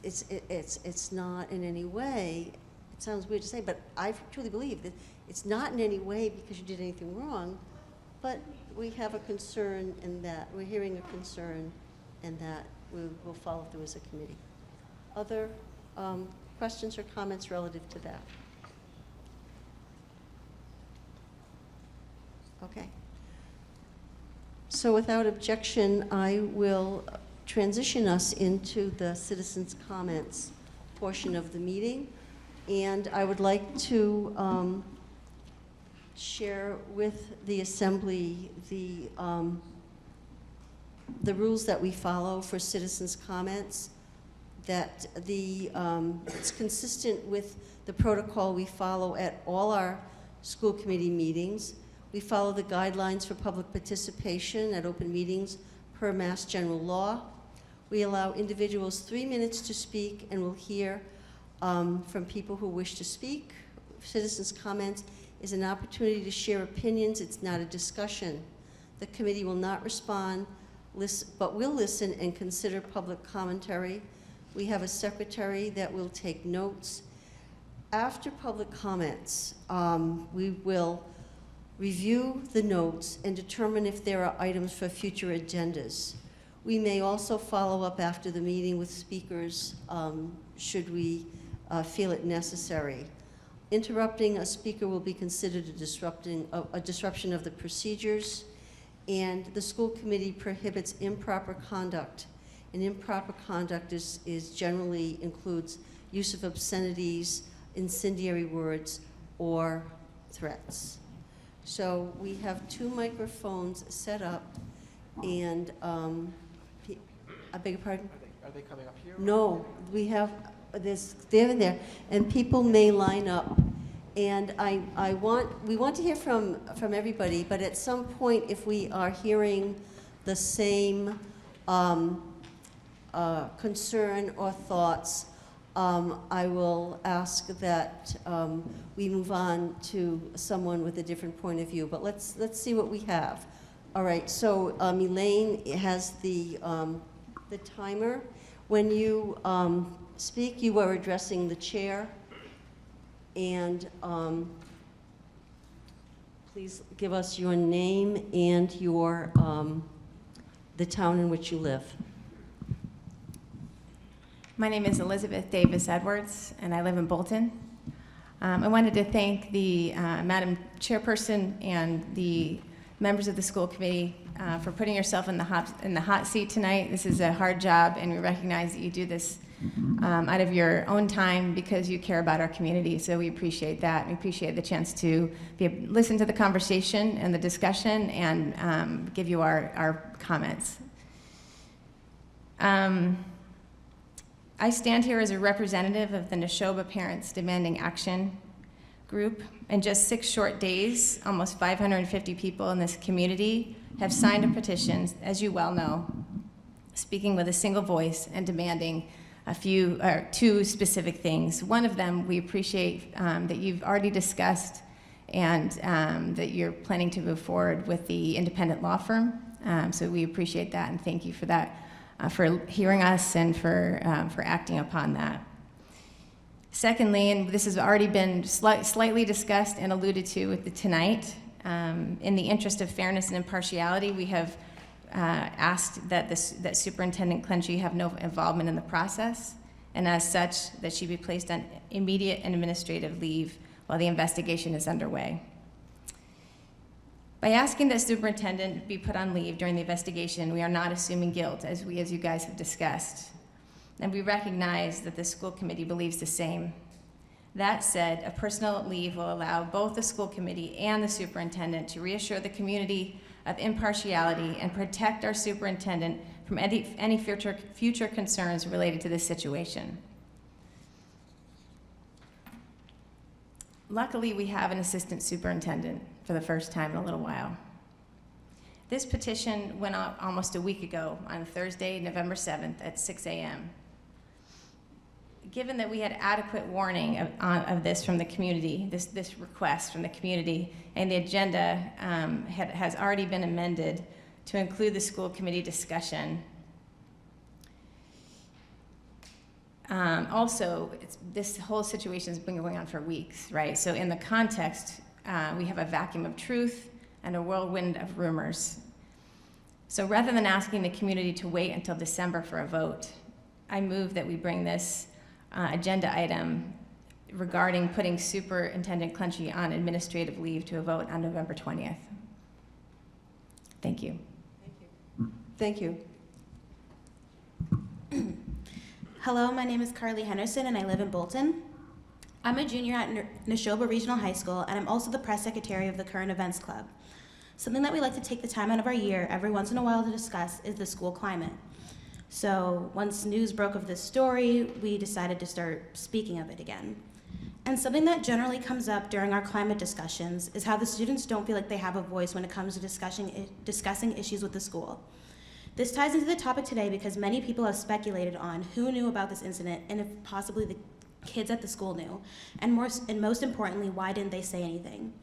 it's not in any way, it sounds weird to say, but I truly believe that it's not in any way because you did anything wrong, but we have a concern in that, we're hearing a concern, and that we will follow through as a committee. Other questions or comments relative to that? Okay. So without objection, I will transition us into the citizens' comments portion of the meeting. And I would like to share with the Assembly the rules that we follow for citizens' comments, that it's consistent with the protocol we follow at all our school committee meetings. We follow the guidelines for public participation at open meetings per Mass General Law. We allow individuals 3 minutes to speak, and we'll hear from people who wish to speak. Citizens' comments is an opportunity to share opinions. It's not a discussion. The committee will not respond, but will listen and consider public commentary. We have a secretary that will take notes. After public comments, we will review the notes and determine if there are items for future agendas. We may also follow up after the meeting with speakers should we feel it necessary. Interrupting a speaker will be considered a disruption of the procedures, and the school committee prohibits improper conduct. And improper conduct generally includes use of obscenities, incendiary words, or threats. So we have 2 microphones set up, and I beg your pardon? Are they coming up here? No, we have this there and there, and people may line up. And we want to hear from everybody, but at some point, if we are hearing the same concern or thoughts, I will ask that we move on to someone with a different point of view. But let's see what we have. All right. So Elaine has the timer. When you speak, you are addressing the chair, and please give us your name and your the town in which you live. My name is Elizabeth Davis Edwards, and I live in Bolton. I wanted to thank the Madam Chairperson and the members of the school committee for putting yourself in the hot seat tonight. This is a hard job, and we recognize that you do this out of your own time because you care about our community. So we appreciate that. We appreciate the chance to listen to the conversation and the discussion and give you our comments. I stand here as a representative of the Neshoba Parents Demanding Action group. In just 6 short days, almost 550 people in this community have signed a petition, as you well know, speaking with a single voice and demanding 2 specific things. One of them we appreciate that you've already discussed, and that you're planning to move forward with the independent law firm. So we appreciate that, and thank you for that. For hearing us and for acting upon that. Secondly, and this has already been slightly discussed and alluded to tonight, in the interest of fairness and impartiality, we have asked that Superintendent Clenchey have no involvement in the process, and as such, that she be placed on immediate and administrative leave while the investigation is underway. By asking that superintendent be put on leave during the investigation, we are not assuming guilt, as you guys have discussed. And we recognize that the school committee believes the same. That said, a personal leave will allow both the school committee and the superintendent to reassure the community of impartiality and protect our superintendent from any future concerns related to this situation. Luckily, we have an assistant superintendent for the first time in a little while. This petition went out almost a week ago on Thursday, November 7th at 6 a.m. given that we had adequate warning of this from the community, this request from the community, and the agenda has already been amended to include the school committee discussion. Also, this whole situation has been going on for weeks, right? So in the context, we have a vacuum of truth and a whirlwind of rumors. So rather than asking the community to wait until December for a vote, I move that we bring this agenda item regarding putting Superintendent Clunchy on administrative leave to a vote on November 20th. Thank you. Thank you. Hello, my name is Carly Henderson and I live in Bolton. I'm a junior at Neshoba Regional High School and I'm also the press secretary of the Current Events Club. Something that we like to take the time out of our year every once in a while to discuss is the school climate. So once news broke of this story, we decided to start speaking of it again. And something that generally comes up during our climate discussions is how the students don't feel like they have a voice when it comes to discussing issues with the school. This ties into the topic today because many people have speculated on who knew about this incident and if possibly the kids at the school knew, and most importantly, why didn't they say anything?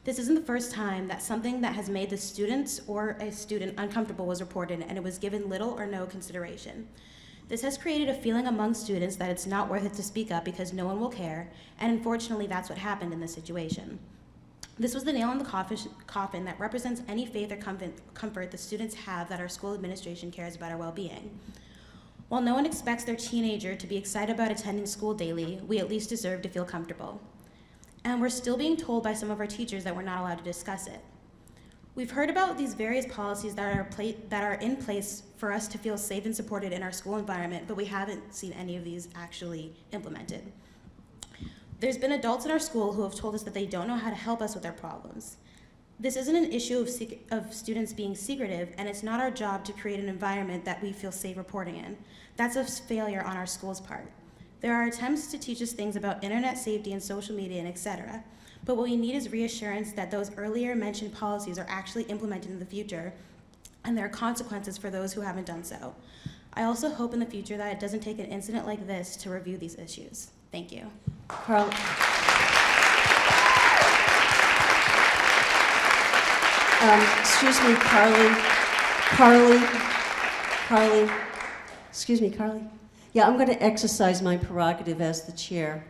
This isn't the first time that something that has made the students or a student uncomfortable was reported and it was given little or no consideration. This has created a feeling among students that it's not worth it to speak up because no one will care, and unfortunately that's what happened in this situation. This was the nail in the coffin that represents any faith or comfort the students have that our school administration cares about our well-being. While no one expects their teenager to be excited about attending school daily, we at least deserve to feel comfortable. And we're still being told by some of our teachers that we're not allowed to discuss it. We've heard about these various policies that are in place for us to feel safe and supported in our school environment, but we haven't seen any of these actually implemented. There's been adults in our school who have told us that they don't know how to help us with our problems. This isn't an issue of students being secretive, and it's not our job to create an environment that we feel safe reporting in. That's a failure on our school's part. There are attempts to teach us things about internet safety and social media and etc., but what we need is reassurance that those earlier mentioned policies are actually implemented in the future, and there are consequences for those who haven't done so. I also hope in the future that it doesn't take an incident like this to review these issues. Thank you. Carl. Excuse me, Carly. Excuse me, Carly. Yeah, I'm going to exercise my prerogative as the chair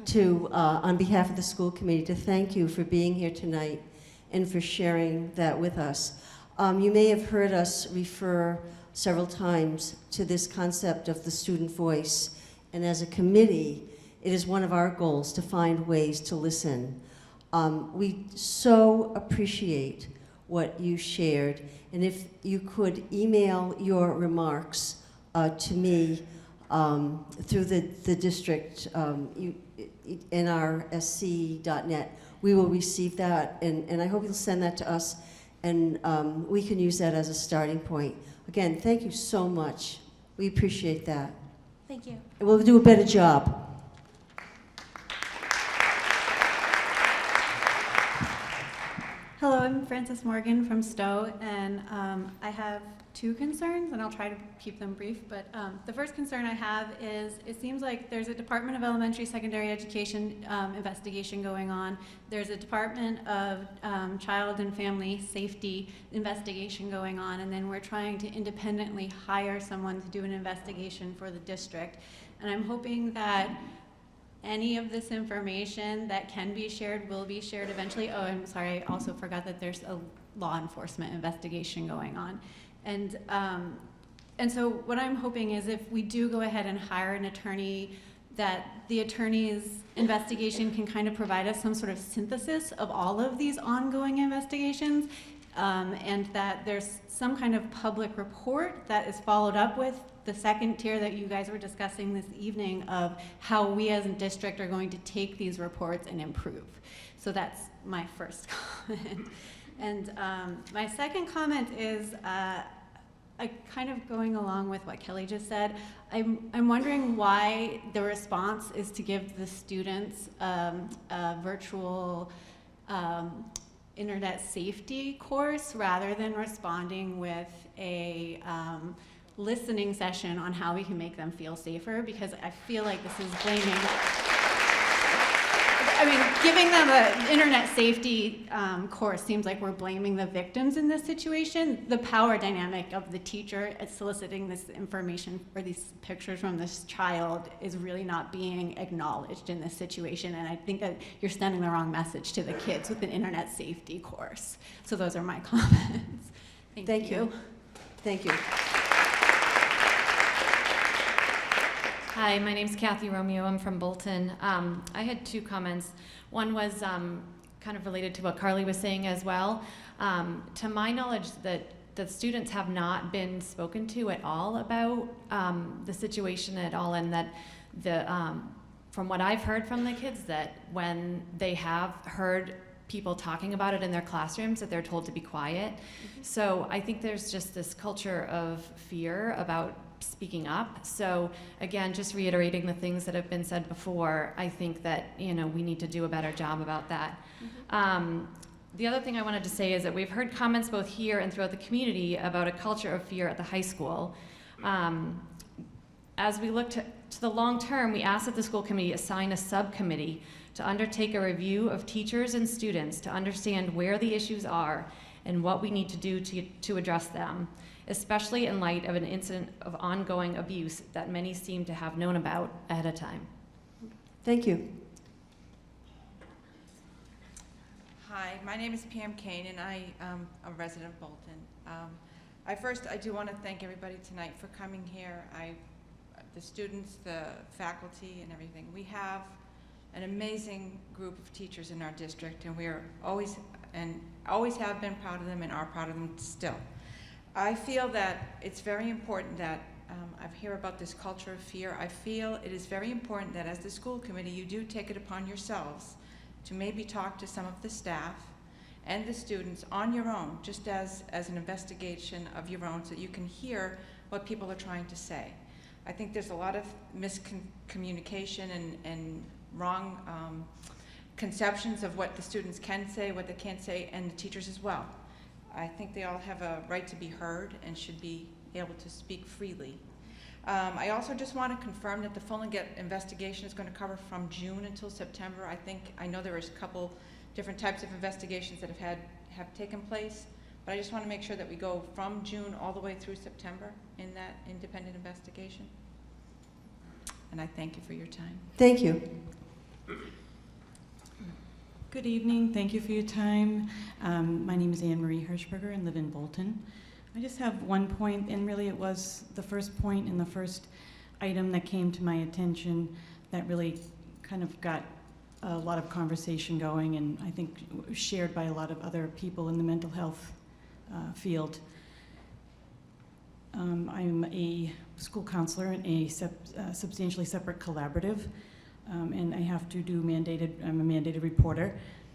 to, on behalf of the school committee, to thank you for being here tonight and for sharing that with us. You may have heard us refer several times to this concept of the student voice, and as a committee, it is one of our goals to find ways to listen. We so appreciate what you shared, and if you could email your remarks to me through the district, nrsc.net, we will receive that, and I hope you'll send that to us, and we can use that as a starting point. Again, thank you so much. We appreciate that. Thank you. And we'll do a better job. Hello, I'm Frances Morgan from Stowe, and I have two concerns, and I'll try to keep them brief, but the first concern I have is it seems like there's a Department of Elementary Secondary Education investigation going on. There's a Department of Child and Family Safety investigation going on, and then we're trying to independently hire someone to do an investigation for the district. And I'm hoping that any of this information that can be shared will be shared eventually. Oh, I'm sorry, I also forgot that there's a law enforcement investigation going on. And so what I'm hoping is if we do go ahead and hire an attorney, that the attorney's investigation can kind of provide us some sort of synthesis of all of these ongoing investigations, and that there's some kind of public report that is followed up with the second tier that you guys were discussing this evening of how we as a district are going to take these reports and improve. So that's my first comment. And my second comment is kind of going along with what Kelly just said. I'm wondering why the response is to give the students a virtual internet safety course rather than responding with a listening session on how we can make them feel safer, because I feel like this is blaming, giving them an internet safety course seems like we're blaming the victims in this situation. The power dynamic of the teacher at soliciting this information or these pictures from this child is really not being acknowledged in this situation, and I think that you're sending the wrong message to the kids with an internet safety course. So those are my comments. Thank you. Thank you. Hi, my name's Cathy Romeo. I'm from Bolton. I had two comments. One was kind of related to what Carly was saying as well. To my knowledge, that the students have not been spoken to at all about the situation at all, and that from what I've heard from the kids, that when they have heard people talking about it in their classrooms, that they're told to be quiet. So I think there's just this culture of fear about speaking up. So again, just reiterating the things that have been said before, I think that we need to do a better job about that. The other thing I wanted to say is that we've heard comments both here and throughout the community about a culture of fear at the high school. As we look to the long term, we ask that the school committee assign a subcommittee to undertake a review of teachers and students to understand where the issues are and what we need to do to address them, especially in light of an incident of ongoing abuse that many seem to have known about ahead of time. Thank you. Hi, my name is Pam Kane, and I am a resident of Bolton. I do want to thank everybody tonight for coming here. The students, the faculty, and everything. We have an amazing group of teachers in our district, and we are always have been proud of them and are proud of them still. I feel that it's very important that I hear about this culture of fear. I feel it is very important that as the school committee, you do take it upon yourselves to maybe talk to some of the staff and the students on your own, just as an investigation of your own, so that you can hear what people are trying to say. I think there's a lot of miscommunication and wrong conceptions of what the students can say, what they can't say, and the teachers as well. I think they all have a right to be heard and should be able to speak freely. I also just want to confirm that the full investigation is going to cover from June until September. I know there is a couple different types of investigations that have taken place, but I just want to make sure that we go from June all the way through September in that independent investigation. And I thank you for your time. Thank you. Good evening. Thank you for your time. My name is Anne Marie Hirschberger and live in Bolton. I just have one point, and really it was the first point and the first item that came to my attention that really kind of got a lot of conversation going, and I think shared by a lot of other people in the mental health field. I'm a school counselor in a substantially separate collaborative, and I have to do I'm a mandated reporter.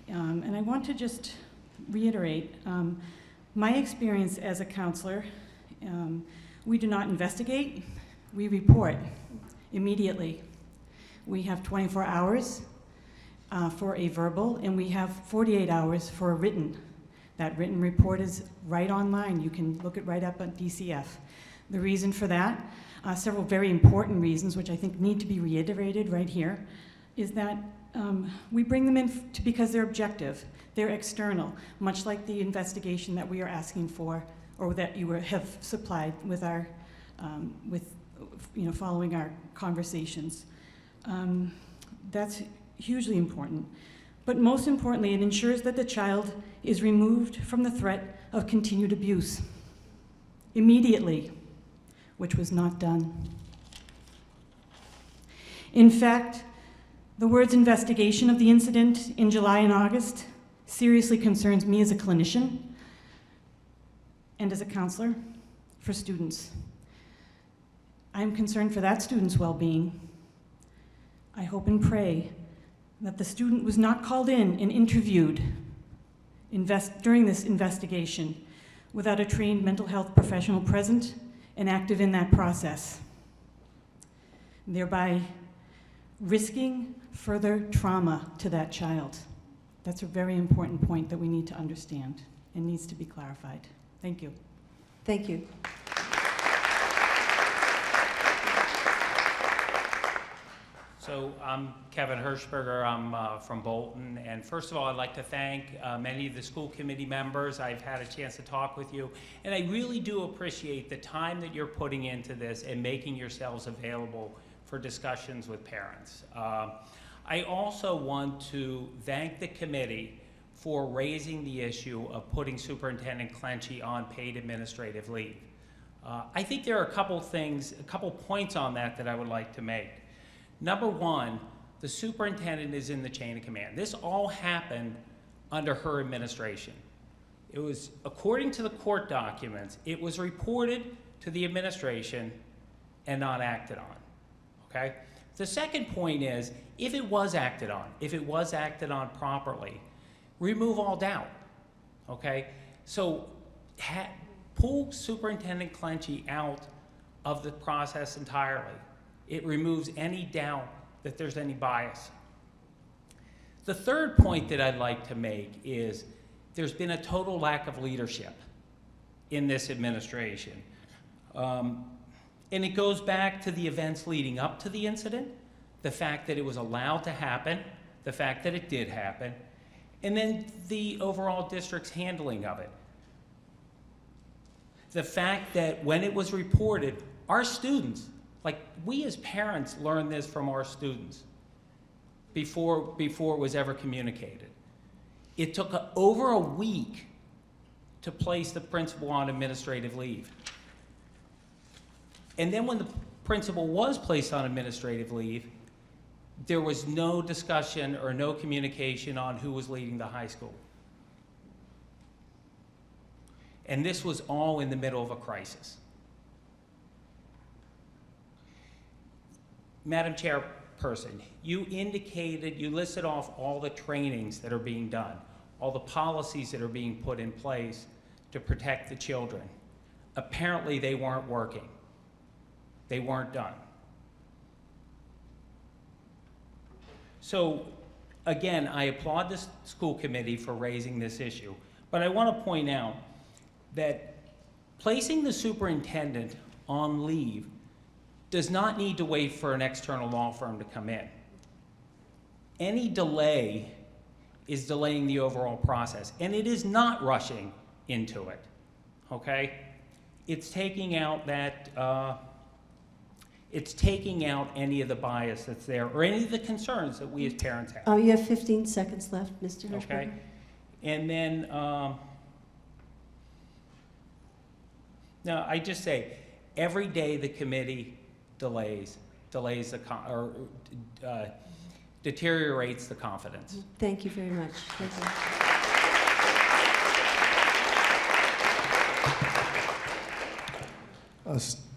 And I want to just reiterate, my experience as a counselor, we do not investigate, we report immediately. We have 24 hours for a verbal, and we have 48 hours for a written. That written report is right online. You can look it right up on DCF. The reason for that, several very important reasons, which I think need to be reiterated right here, is that we bring them in because they're objective. They're external, much like the investigation that we are asking for, or that you have supplied with our, following our conversations. That's hugely important. But most importantly, it ensures that the child is removed from the threat of continued abuse immediately, which was not done. In fact, the words investigation of the incident in July and August seriously concerns me as a clinician and as a counselor for students. I'm concerned for that student's well-being. I hope and pray that the student was not called in and interviewed during this investigation without a trained mental health professional present and active in that process, thereby risking further trauma to that child. That's a very important point that we need to understand and needs to be clarified. Thank you. Thank you. So I'm Kevin Hirschberger. I'm from Bolton. And first of all, I'd like to thank many of the school committee members. I've had a chance to talk with you. And I really do appreciate the time that you're putting into this and making yourselves available for discussions with parents. I also want to thank the committee for raising the issue of putting Superintendent Clenchey on paid administrative leave. I think there are a couple points on that I would like to make. Number one, the superintendent is in the chain of command. This all happened under her administration. It was, according to the court documents, it was reported to the administration and not acted on, okay? The second point is, if it was acted on properly, remove all doubt, okay? So pull Superintendent Clenchey out of the process entirely. It removes any doubt that there's any bias. The third point that I'd like to make is there's been a total lack of leadership in this administration. And it goes back to the events leading up to the incident, the fact that it was allowed to happen, the fact that it did happen, and then the overall district's handling of it. The fact that when it was reported, our students, like we as parents learned this from our students before it was ever communicated. It took over a week to place the principal on administrative leave. And then when the principal was placed on administrative leave, there was no discussion or no communication on who was leading the high school. And this was all in the middle of a crisis. Madam Chairperson, you listed off all the trainings that are being done, all the policies that are being put in place to protect the children. Apparently they weren't working. They weren't done. So again, I applaud the school committee for raising this issue, but I want to point out that placing the superintendent on leave does not need to wait for an external law firm to come in. Any delay is delaying the overall process, and it is not rushing into it, okay? It's taking out any of the bias that's there, or any of the concerns that we as parents have. You have 15 seconds left, Mr. Hirschberger. Okay, and then, now I just say, every day the committee deteriorates the confidence. Thank you very much. Thank you.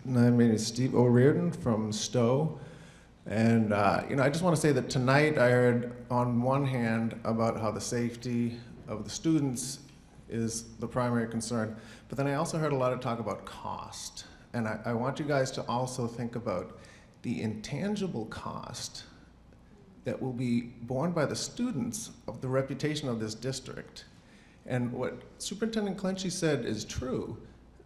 My name is Steve O'Riordan from Stowe, and I just want to say that tonight I heard on one hand about how the safety of the students is the primary concern, but then I also heard a lot of talk about cost. And I want you guys to also think about the intangible cost that will be borne by the students of the reputation of this district. And what Superintendent Clenchey said is true,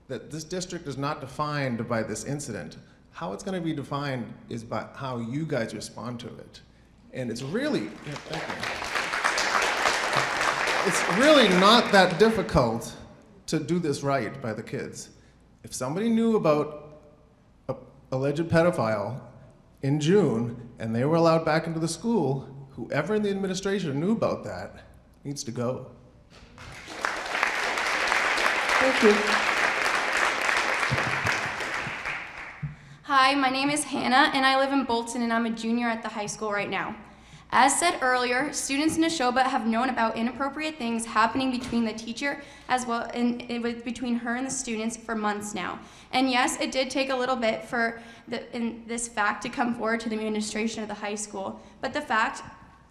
that this district is not defined by this incident. How it's going to be defined is by how you guys respond to it. And it's really, it's really not that difficult to do this right by the kids. If somebody knew about an alleged pedophile in June and they were allowed back into the school, whoever in the administration knew about that needs to go. Thank you. Hi, my name is Hannah, and I live in Bolton, and I'm a junior at the high school right now. As said earlier, students in Neshoba have known about inappropriate things happening between the teacher as well, and it was between her and the students for months now. And yes, it did take a little bit for this fact to come forward to the administration of the high school. But the fact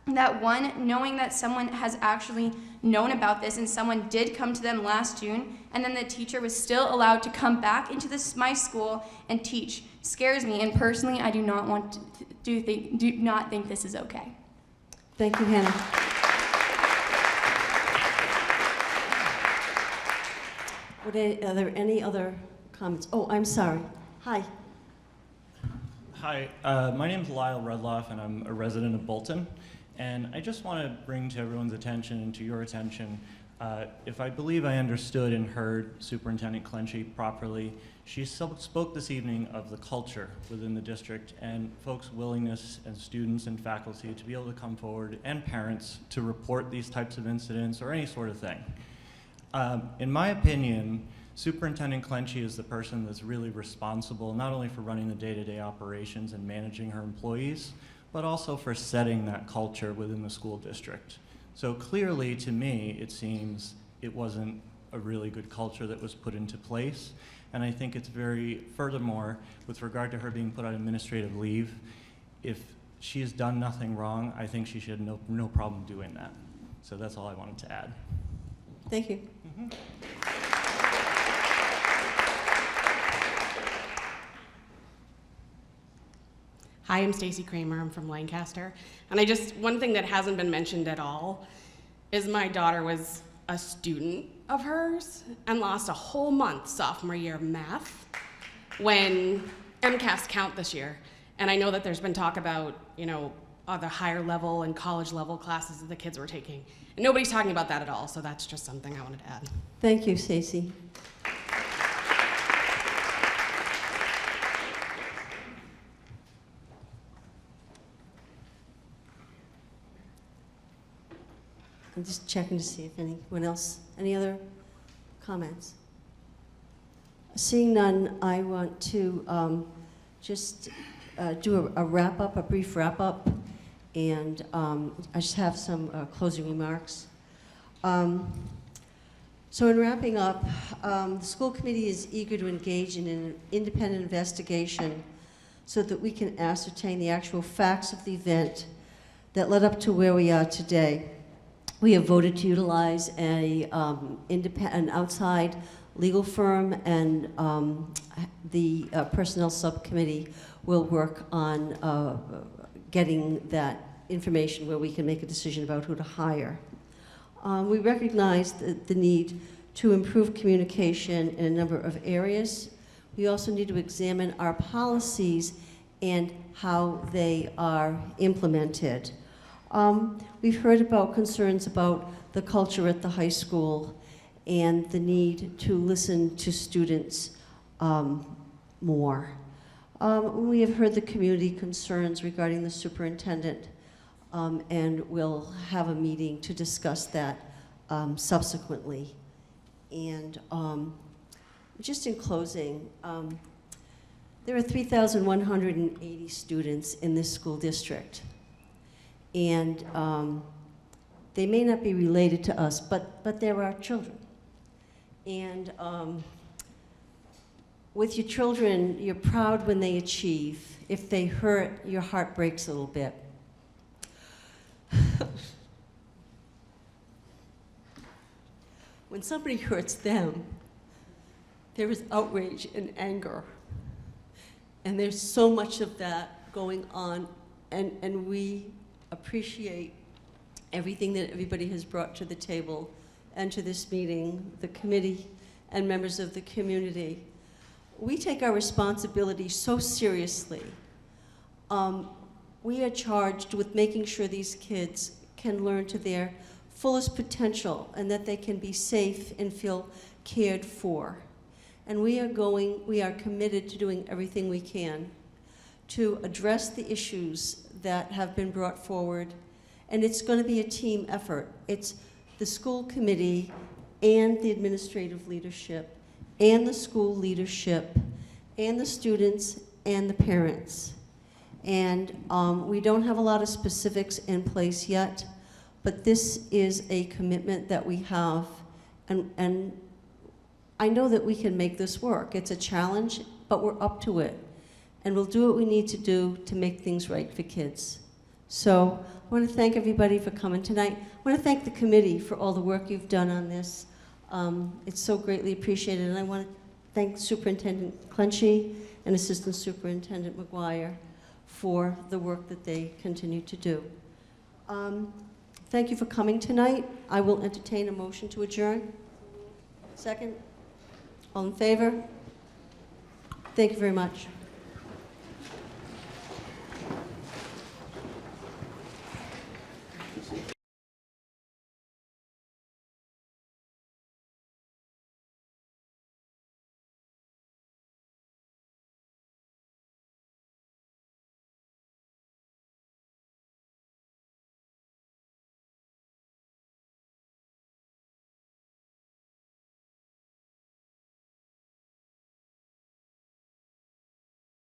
that knowing that someone has actually known about this and someone did come to them last June, and then the teacher was still allowed to come back into my school and teach, scares me. And personally, I do not think this is okay. Thank you, Hannah. Are there any other comments? Oh, I'm sorry. Hi. Hi, my name's Lyle Rudloff, and I'm a resident of Bolton. And I just want to bring to everyone's attention and to your attention, if I believe I understood and heard Superintendent Clenchy properly, she spoke this evening of the culture within the district and folks' willingness and students and faculty to be able to come forward, and parents, to report these types of incidents or any sort of thing. In my opinion, Superintendent Clenchy is the person that's really responsible not only for running the day-to-day operations and managing her employees, but also for setting that culture within the school district. So clearly, to me, it seems it wasn't a really good culture that was put into place. And I think it's furthermore, with regard to her being put on administrative leave, if she has done nothing wrong, I think she should have no problem doing that. So that's all I wanted to add. Thank you. Hi, I'm Stacy Kramer. I'm from Lancaster. And one thing that hasn't been mentioned at all is my daughter was a student of hers and lost a whole month sophomore year of math when MCAS count this year. And I know that there's been talk about, other higher level and college level classes that the kids were taking. And nobody's talking about that at all, so that's just something I wanted to add. Thank you, Stacy. I'm just checking to see if anyone else, any other comments? Seeing none, I want to just do a wrap-up, a brief wrap-up, and I just have some closing remarks. So in wrapping up, the school committee is eager to engage in an independent investigation so that we can ascertain the actual facts of the event that led up to where we are today. We have voted to utilize an outside legal firm, and the personnel subcommittee will work on getting that information where we can make a decision about who to hire. We recognize the need to improve communication in a number of areas. We also need to examine our policies and how they are implemented. We've heard about concerns about the culture at the high school and the need to listen to students more. We have heard the community concerns regarding the superintendent, and we'll have a meeting to discuss that subsequently. And just in closing, there are 3,180 students in this school district. And they may not be related to us, but they're our children. And with your children, you're proud when they achieve. If they hurt, your heart breaks a little bit. When somebody hurts them, there is outrage and anger. And there's so much of that going on, and we appreciate everything that everybody has brought to the table and to this meeting, the committee and members of the community. We take our responsibility so seriously. We are charged with making sure these kids can learn to their fullest potential and that they can be safe and feel cared for. And we are committed to doing everything we can to address the issues that have been brought forward. And it's going to be a team effort. It's the school committee and the administrative leadership and the school leadership and the students and the parents. And we don't have a lot of specifics in place yet, but this is a commitment that we have, and I know that we can make this work. It's a challenge, but we're up to it. And we'll do what we need to do to make things right for kids. So I want to thank everybody for coming tonight. I want to thank the committee for all the work you've done on this. It's so greatly appreciated. And I want to thank Superintendent Clenchy and Assistant Superintendent McGuire for the work that they continue to do. Thank you for coming tonight. I will entertain a motion to adjourn. Second? All in favor? Thank you very much.